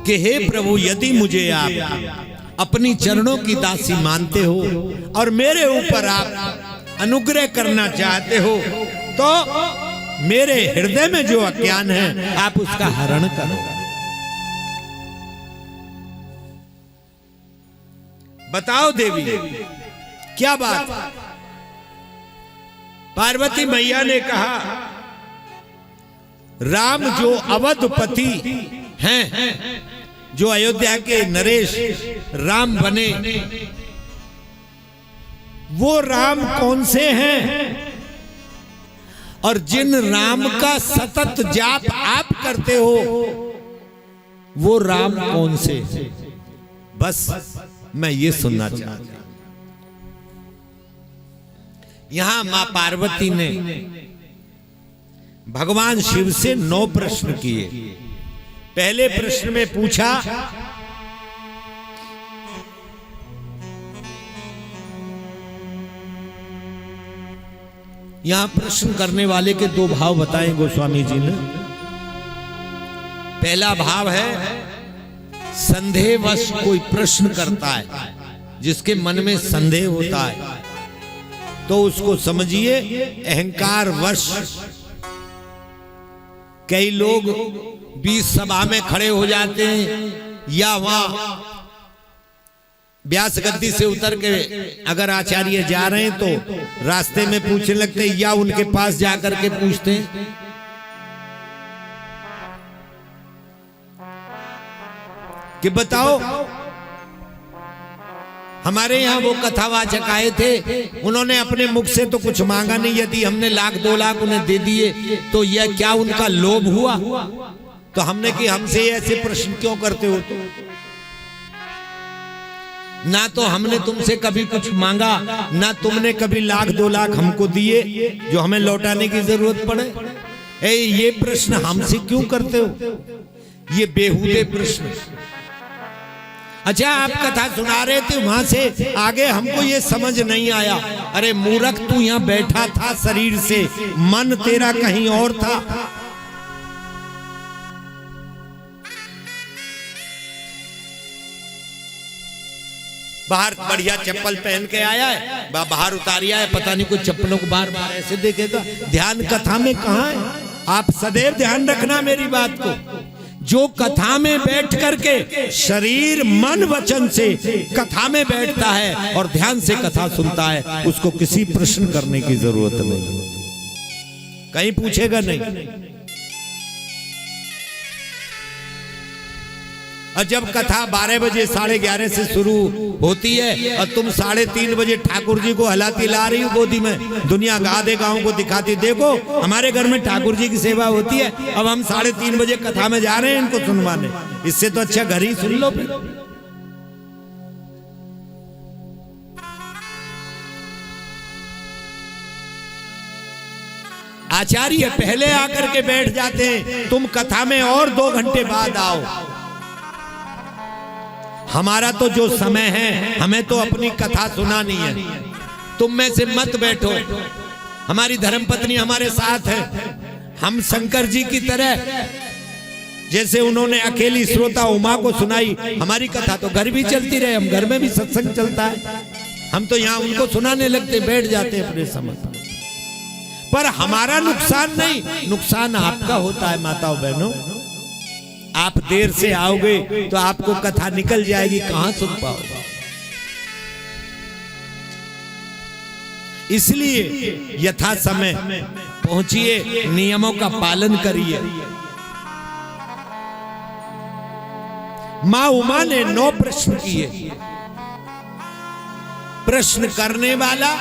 कि हे प्रभु, यदि मुझे आप अपनी चरणों की दासी मानते हो और मेरे ऊपर आप अनुग्रह करना चाहते हो, तो मेरे हृदय में जो अज्ञान है आप उसका हरण करो। बताओ देवी, क्या बात? पार्वती मैया ने कहा, राम जो अवधपति हैं, जो अयोध्या के नरेश राम बने, वो राम कौन से हैं? और जिन राम का सतत जाप आप करते हो, वो राम कौन से? बस मैं ये सुनना चाहता हूं। यहां मां पार्वती ने भगवान शिव से 9 प्रश्न किए। पहले प्रश्न में पूछा, यहां प्रश्न करने वाले के 2 भाव बताए गोस्वामी जी ने। पहला भाव है, संदेहवश कोई प्रश्न करता है, जिसके मन में संदेह होता है, तो उसको समझिए अहंकार वश। कई लोग 20 सभा में खड़े हो जाते हैं, या वहां व्यास गद्दी से उतर के अगर आचार्य जा रहे हैं तो रास्ते में पूछने लगते हैं, या उनके पास जाकर के पूछते हैं। कि बताओ, हमारे यहाँ वो कथावाचक आए थे, उन्होंने अपने मुख से तो कुछ मांगा नहीं, यदि हमने 1 2 लाख उन्हें दे दिए तो यह क्या उनका लोभ हुआ? तो हमने कि हमसे ऐसे प्रश्न क्यों करते हो? ना तो हमने तुमसे कभी कुछ मांगा, ना तुमने कभी 1 2 लाख हमको दिए जो हमें लौटाने की जरूरत पड़े। ये प्रश्न हमसे क्यों करते हो? ये बेहुदे प्रश्न। अच्छा, आप कथा सुना रहे थे, वहां से आगे हमको ये समझ नहीं आया। अरे मूर्ख, तू यहां बैठा था शरीर से, मन तेरा कहीं और था। बाहर बढ़िया चप्पल पहन के आया है, बाहर उतारिया है, पता नहीं कोई चप्पलों को बार बार ऐसे देखेगा। ध्यान कथा में कहां है? आप सदैव ध्यान रखना मेरी बात को। जो कथा में बैठ करके शरीर मन वचन से कथा में बैठता है और ध्यान से कथा सुनता है, उसको किसी प्रश्न करने की जरूरत नहीं, कहीं पूछेगा नहीं। और जब कथा 12 बजे 11:30 से शुरू होती है और तुम 3:30 बजे ठाकुर जी को हलाती ला रही हो गोदी में, दुनिया आधे गांव को दिखाती, देखो हमारे घर में ठाकुर जी की सेवा होती है, अब हम 3:30 बजे कथा में जा रहे हैं इनको सुनवाने। इससे तो अच्छा घर ही सुन लो फिर। आचार्य पहले आकर के बैठ जाते हैं, तुम कथा में और 2 घंटे बाद आओ। हमारा तो जो समय है, हमें तो अपनी कथा सुनानी है, तुम में से मत बैठो। हमारी धर्मपत्नी हमारे साथ है, हम शंकर जी की तरह, जैसे उन्होंने अकेली श्रोता उमा को सुनाई, हमारी कथा तो घर भी चलती रहे, हम घर में भी सत्संग चलता है, हम तो यहाँ उनको सुनाने लगते, बैठ जाते अपने समय पर हमारा नुकसान नहीं, नुकसान आपका होता है माताओं बहनों। आप देर से आओगे तो आपको कथा निकल जाएगी, कहां सुन पाओगे। इसलिए यथा समय पहुंचिए, नियमों का पालन करिए। मां उमा ने 9 प्रश्न किए। प्रश्न करने वाला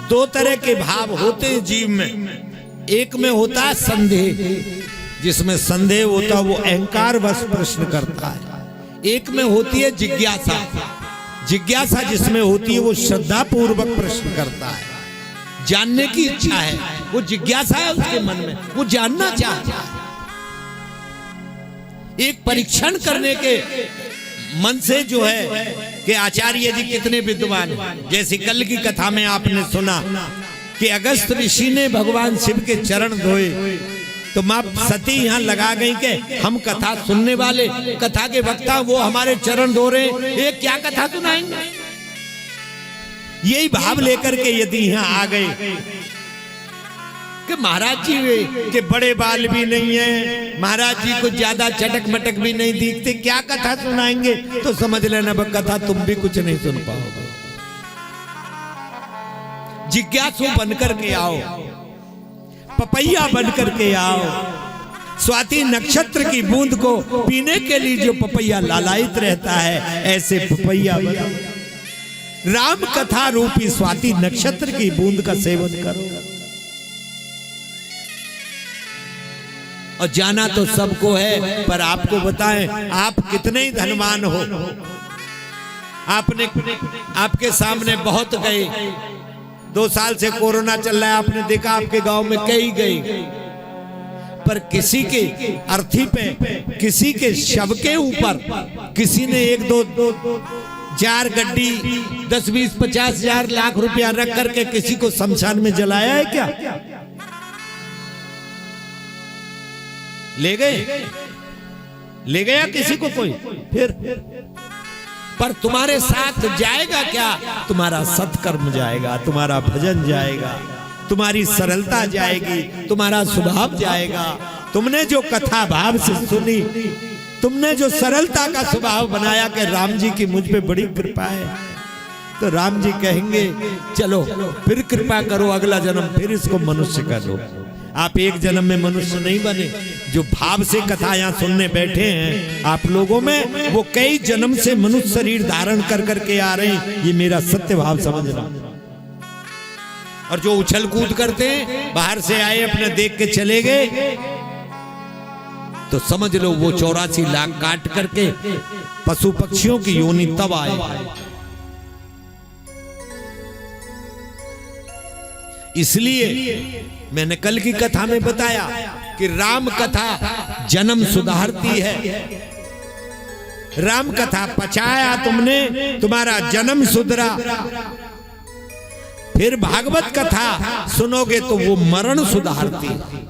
2 तरह के भाव होते हैं जीव में। एक में होता है संदेह, जिसमें संदेह होता है वो अहंकार वश प्रश्न करता है। एक में होती है जिज्ञासा, जिज्ञासा जिसमें होती है वो श्रद्धा पूर्वक प्रश्न करता है, जानने की इच्छा है, वो जिज्ञासा है उसके मन में, वो जानना चाहता है। एक परीक्षण करने के मन से जो है कि आचार्य जी कितने विद्वान हैं। जैसे कल की कथा में आपने सुना कि अगस्त ऋषि ने भगवान शिव के चरण धोए, तो मां सती यहां लगा गई कि हम कथा सुनने वाले, कथा के वक्ता वो हमारे चरण धो रहे, ये क्या कथा सुनाएंगे। यही भाव लेकर के यदि यहां आ गए कि महाराज जी के बड़े बाल भी नहीं है, महाराज जी को ज्यादा चटक मटक भी नहीं दिखते, क्या कथा सुनाएंगे, तो समझ लेना कथा तुम भी कुछ नहीं सुन पाओगे। जिज्ञासु बनकर के आओ, पपैया बनकर के आओ। स्वाति नक्षत्र की बूंद को पीने के लिए जो पपैया लालायित रहता है, ऐसे पपैया बनो। राम कथा रूपी स्वाति नक्षत्र की बूंद का सेवन करो। और जाना तो सबको है, पर आपको बताएं आप कितने ही धनवान हो। आपने आपके सामने बहुत गए, 2 साल से कोरोना चल रहा है, आपने देखा आपके गांव में कई गई, पर किसी के अर्थी पे, किसी के शव के ऊपर किसी ने 1 2 4 गड्डी 10 20 50 हजार लाख रुपया रख करके किसी को शमशान में जलाया है क्या? ले गए, ले गया किसी को कोई? फिर पर तुम्हारे साथ जाएगा क्या? तुम्हारा सत्कर्म जाएगा, तुम्हारा भजन जाएगा, तुम्हारी सरलता जाएगी, तुम्हारा स्वभाव जाएगा। तुमने जो कथा भाव से सुनी, तुमने जो सरलता का स्वभाव बनाया कि राम जी की मुझ पे बड़ी कृपा है, तो राम जी कहेंगे चलो फिर कृपा करो, अगला जन्म फिर इसको मनुष्य कर दो। आप एक जन्म में मनुष्य नहीं बने, जो भाव से कथा यहाँ सुनने बैठे हैं आप लोगों में, वो कई जन्म से मनुष्य शरीर धारण कर करके आ रहे हैं। ये मेरा सत्य भाव समझना। और जो उछल कूद करते हैं, बाहर से आए अपने देख के चले गए, तो समझ लो वो 84 लाख काट करके पशु पक्षियों की योनि तब आए। इसलिए मैंने कल की कथा में बताया कि राम कथा जन्म सुधारती है। राम कथा पचाया तुमने, तुम्हारा जन्म सुधरा। फिर भागवत कथा सुनोगे तो वो मरण सुधारती है,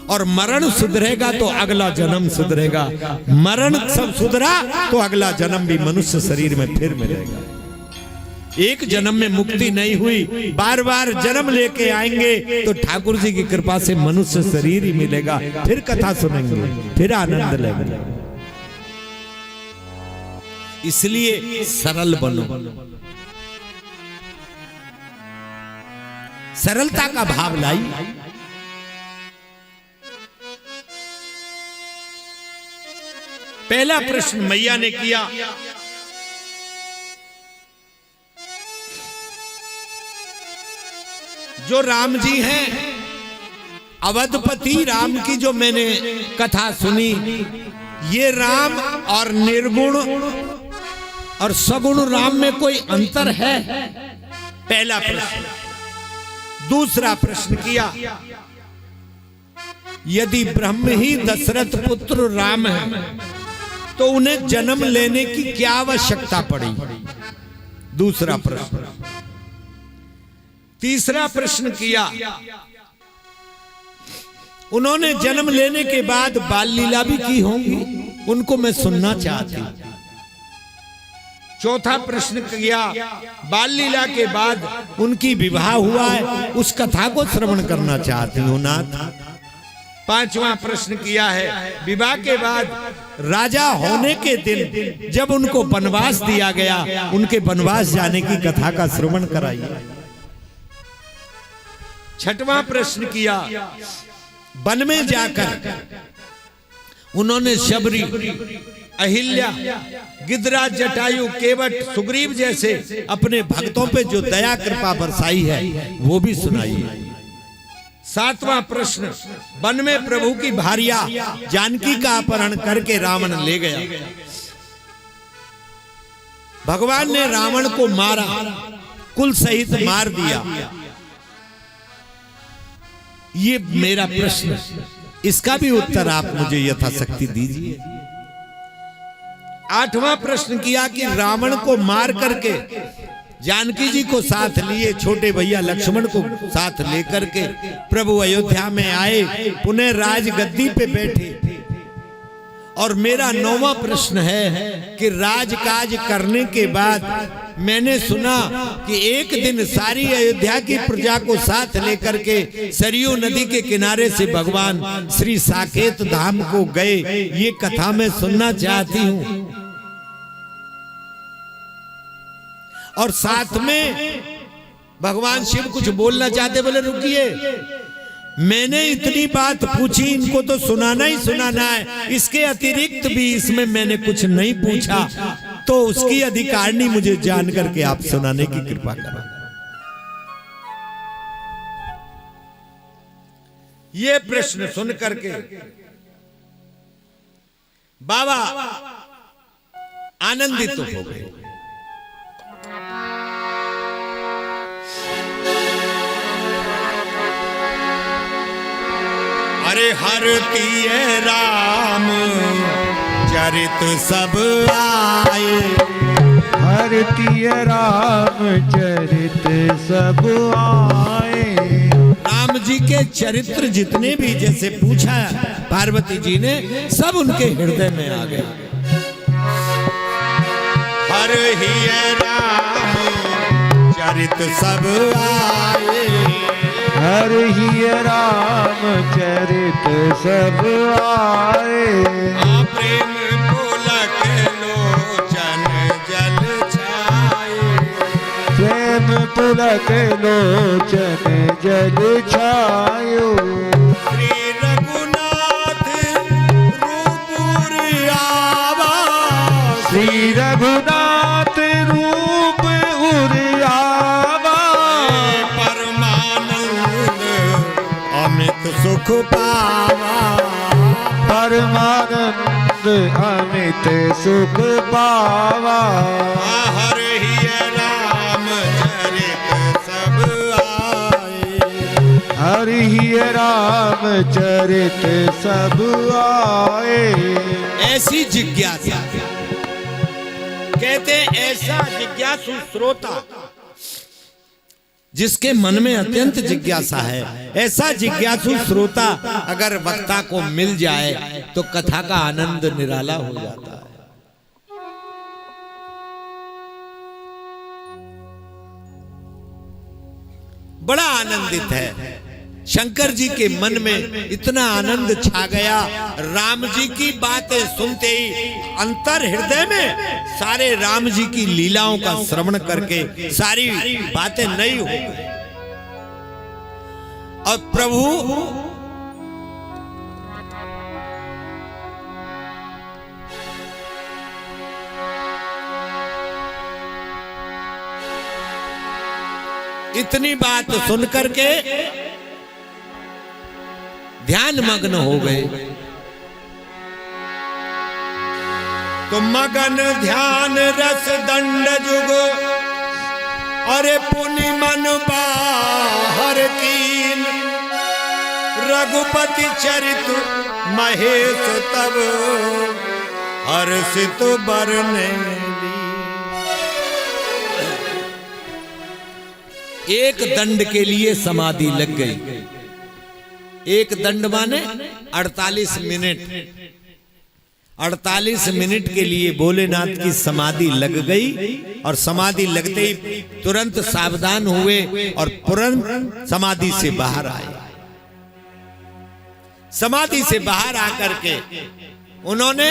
और मरण सुधरेगा तो अगला जन्म सुधरेगा। मरण सब सुधरा तो अगला जन्म भी मनुष्य शरीर में फिर मिलेगा। एक जन्म में मुक्ति नहीं हुई, बार बार जन्म लेके आएंगे तो ठाकुर जी की कृपा से मनुष्य शरीर ही मिलेगा। फिर कथा सुनेंगे, फिर आनंद लेंगे। इसलिए सरल बनो, सरलता का भाव लाई। पहला प्रश्न मैया ने किया, जो राम जी हैं, अवधपति राम की जो मैंने कथा सुनी, ये राम और निर्गुण और सगुण राम में कोई अंतर है? पहला प्रश्न। दूसरा प्रश्न किया, यदि ब्रह्म ही दशरथ पुत्र राम है तो उन्हें जन्म लेने की क्या आवश्यकता पड़ी? दूसरा प्रश्न। तीसरा प्रश्न किया, उन्होंने जन्म लेने के बाद बाल लीला भी की होंगी, उनको मैं सुनना चाहती हूं। चौथा प्रश्न किया, बाल लीला के बाद उनकी विवाह हुआ है, उस कथा को श्रवण करना चाहती हूं नाथ। पांचवा प्रश्न किया है, विवाह के बाद राजा होने के दिन जब उनको वनवास दिया गया, उनके वनवास जाने की कथा का श्रवण कराइए। छठवां प्रश्न किया, वन में जाकर उन्होंने शबरी, अहिल्या, गिद्धराज, जटायु, केवट, सुग्रीव जैसे अपने भक्तों पे जो दया कृपा बरसाई है वो भी सुनाइए। सातवां प्रश्न, वन में प्रभु की भार्या जानकी का अपहरण करके रावण ले गया, भगवान ने रावण को मारा, कुल सहित मार दिया। ये मेरा प्रश्न, इसका भी उत्तर आप मुझे यथाशक्ति दीजिए। आठवां प्रश्न किया कि रावण को मार करके जानकी जी को साथ लिए, छोटे भैया लक्ष्मण को साथ लेकर के प्रभु अयोध्या में आए, पुनः राजगद्दी पे बैठे। और मेरा नौवां प्रश्न है कि राजकाज करने के बाद मैंने सुना कि एक दिन सारी अयोध्या की प्रजा को साथ लेकर के सरयू नदी के किनारे से भगवान श्री साकेत धाम को गए, ये कथा मैं सुनना चाहती हूं। और साथ में भगवान शिव कुछ बोलना चाहते, बोले रुकिए, मैंने इतनी बात पूछी, इनको तो सुनाना ही सुनाना है, इसके अतिरिक्त भी इसमें मैंने कुछ नहीं पूछा, तो उसकी अधिकारिणी मुझे जान करके आप सुनाने की कृपा करो। ये प्रश्न सुन करके बाबा आनंदित तो हो गए। अरे हरती राम चरित सब आए, हरती राम चरित सब आए। राम जी के चरित्र जितने भी, जैसे पूछा पार्वती जी ने, सब उनके हृदय में आ गए। हर ही राम चरित सब आए, हर ही राम चरित सब आए। प्रेम पुलक लोचन जल छाए, प्रेम पुलक लोचन जल छायो। श्री रघुनाथ रूपुर आवा, श्री रघुनाथ रूप उरियावा। अमित सुख पावा, परमानंद अमित सुख पावा। हर ही राम चरित सब आए, हर ही राम चरित सब आए। ऐसी जिज्ञासा कहते, ऐसा जिज्ञासु श्रोता जिसके मन में अत्यंत जिज्ञासा है, ऐसा जिज्ञासु श्रोता अगर वक्ता को मिल जाए तो कथा का आनंद निराला हो जाता है। बड़ा आनंदित है। शंकर जी के मन में इतना आनंद छा गया, राम जी की बातें सुनते ही अंतर हृदय में सारे राम जी की लीलाओं का श्रवण करके सारी बातें नई हो गई। और प्रभु इतनी बात सुन करके ध्यान मग्न हो गए। तो मगन ध्यान रस दंड जुग, अरे पुनि मन बाहर कीन, रघुपति चरित महेश तब हर्षित बरने ली। एक दंड के लिए समाधि लग गई। एक दंड माने 48 मिनट। 48 मिनट के लिए भोलेनाथ की समाधि लग गई और समाधि लगते ही तुरंत सावधान हुए और तुरंत समाधि से बाहर आए। समाधि से बाहर आकर के उन्होंने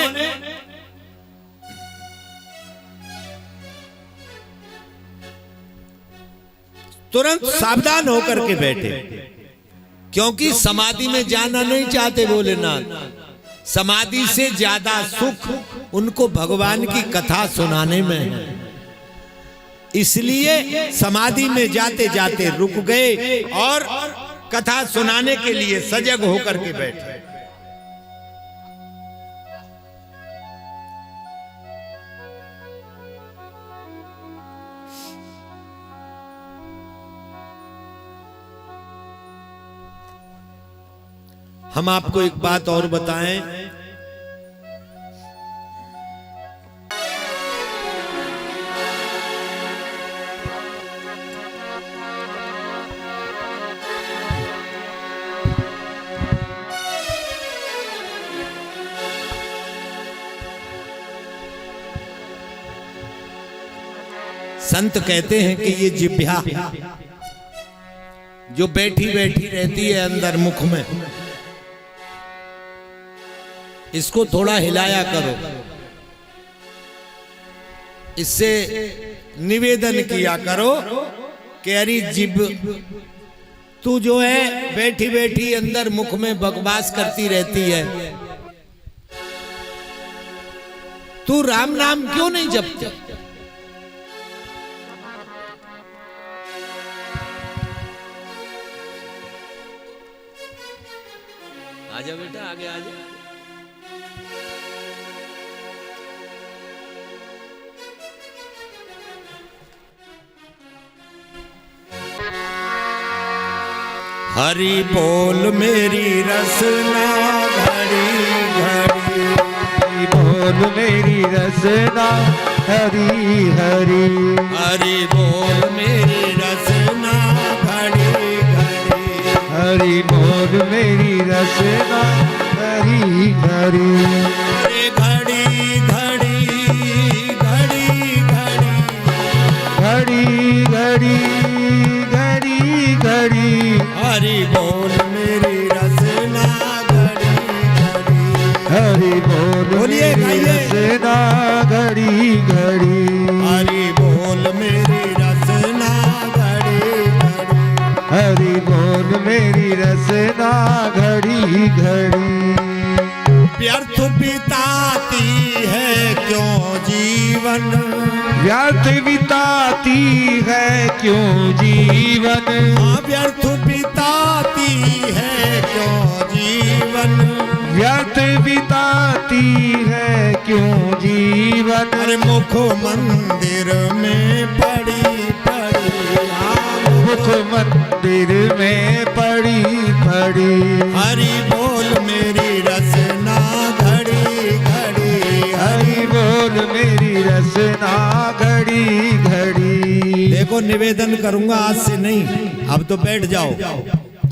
तुरंत सावधान होकर के बैठे, क्योंकि समाधि में जाना नहीं चाहते भोलेनाथ। समाधि से ज्यादा सुख उनको भगवान की कथा सुनाने में है, इसलिए समाधि में जाते जाते रुक गए और कथा सुनाने के लिए सजग होकर के बैठे। हम आपको एक बात और बताएं, संत कहते हैं कि ये जिह्वा जो बैठी बैठी रहती है अंदर मुख में, इसको थोड़ा हिलाया करो। इससे निवेदन किया करो कि अरे जिब तू जो है बैठी बैठी अंदर मुख में बकवास करती रहती है, तू राम नाम क्यों नहीं जपती? आजा बेटा, आगे आजा। हरि बोल मेरी रसना घड़ी घड़ी, हरि बोल मेरी रसना हरि हरि, हरि बोल मेरी रसना घड़ी घड़ी, हरि बोल मेरी रसना हरि हरि। अरे घड़ी घड़ी घड़ी घड़ी, घड़ी घड़ी घड़ी घड़ी, हरि बोल मेरी रसना घड़ी घड़ी, हरि बोल बोलिए, मेरी गाइए। रसना घड़ी घड़ी, हरि बोल मेरी रसना घड़ी घड़ी, हरि बोल मेरी रसना घड़ी घड़ी। व्यर्थ बिताती है क्यों जीवन, व्यर्थ बिताती है क्यों जीवन, हाँ व्यर्थ बिताती है क्यों जीवन, व्यर्थ बिताती है क्यों जीवन। अरे मुख मंदिर में पड़ी पड़ी, हाँ मुख मंदिर में पड़ी पड़ी, हरि बोल मेरी रसना घड़ी घड़ी, हरि बोल मेरी रसना घड़ी घड़ी। देखो निवेदन करूंगा आज से नहीं, अब तो बैठ जाओ।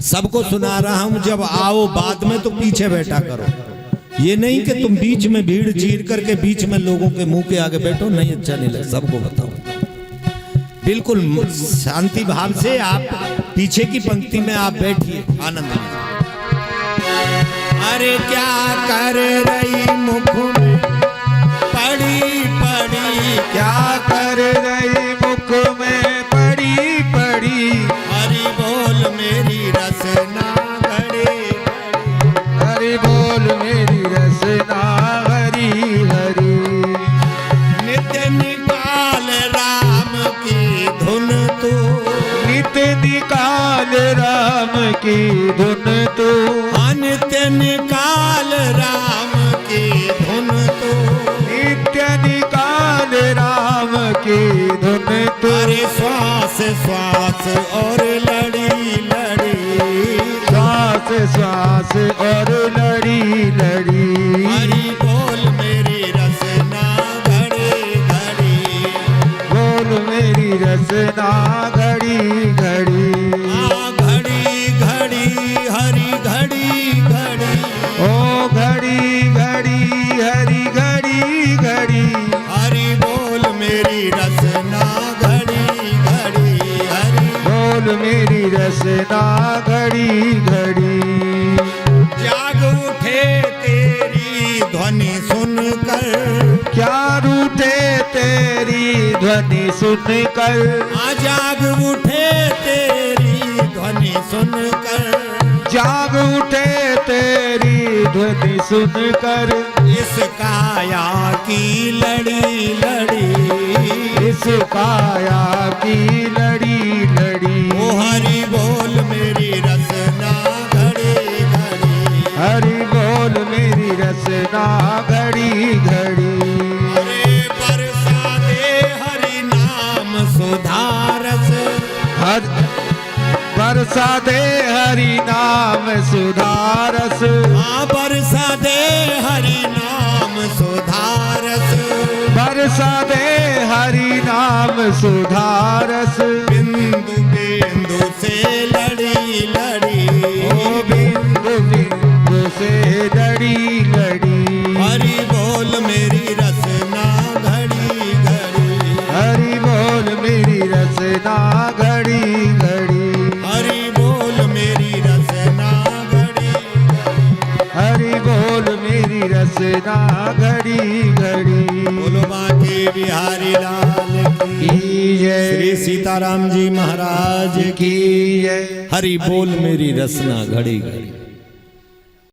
सबको सुना रहा हूं, जब आओ बाद में तो पीछे बैठा करो। ये नहीं कि तुम बीच में भीड़ चीर करके बीच में लोगों के मुंह के आगे बैठो, नहीं अच्छा नहीं लगता। सबको बताओ, बिल्कुल शांति भाव से आप पीछे की पंक्ति में आप बैठिए, आनंद में। अरे क्या कर रही मुख में पड़ी पड़ी, क्या कर रही मुख में पड़ी पड़ी, हरि बोल मेरी रसना घड़ी घड़ी, हरि बोल मेरी रसना हरि हरि। नित्य निकाल राम की धुन तू, नित्य निकाल राम की धुन तू, नित्य निकाल राम की धुन तू, नित्य निकाल राम की धुन तू। अरे श्वास श्वास और लड़ी लड़ी, श्वास श्वास और लड़ी लड़ी, हरि बोल मेरी रसना घड़ी घड़ी, बोल मेरी रसना घड़ी घड़ी। रसना घड़ी घड़ी। जाग उठे तेरी ध्वनि सुनकर, क्या रूठे तेरी ध्वनि सुनकर। जाग उठे तेरी ध्वनि सुनकर, जाग उठे तेरी ध्वनि सुनकर। इस काया की लड़ी लड़ी, इस काया की लड़ी लड़ी। ओ हरि बोल मेरी रसना घड़ी घड़ी, हरि बोल मेरी रसना घड़ी घड़ी। अरे बरसा दे हरि नाम सुधारस, हर बरसा दे हरि नाम सुधारस। बरसा दे हरि नाम सुधारस, बरसा दे हरि नाम सुधारस। बिंदु बिंदु से लड़ी लड़ी, ओ बिंदु बिंदु से लड़ी लड़ी। हरि बोल मेरी रसना घड़ी घड़ी, हरि बोल मेरी रसना घड़ी घड़ी। हरि बोल मेरी रसना घड़ी, हरि बोल मेरी रसना घड़ी घड़ी। बोलो बांके बिहारी लाल की जय। श्री सीताराम जी महाराज की जय। हरि बोल मेरी रसना घड़ी घड़ी।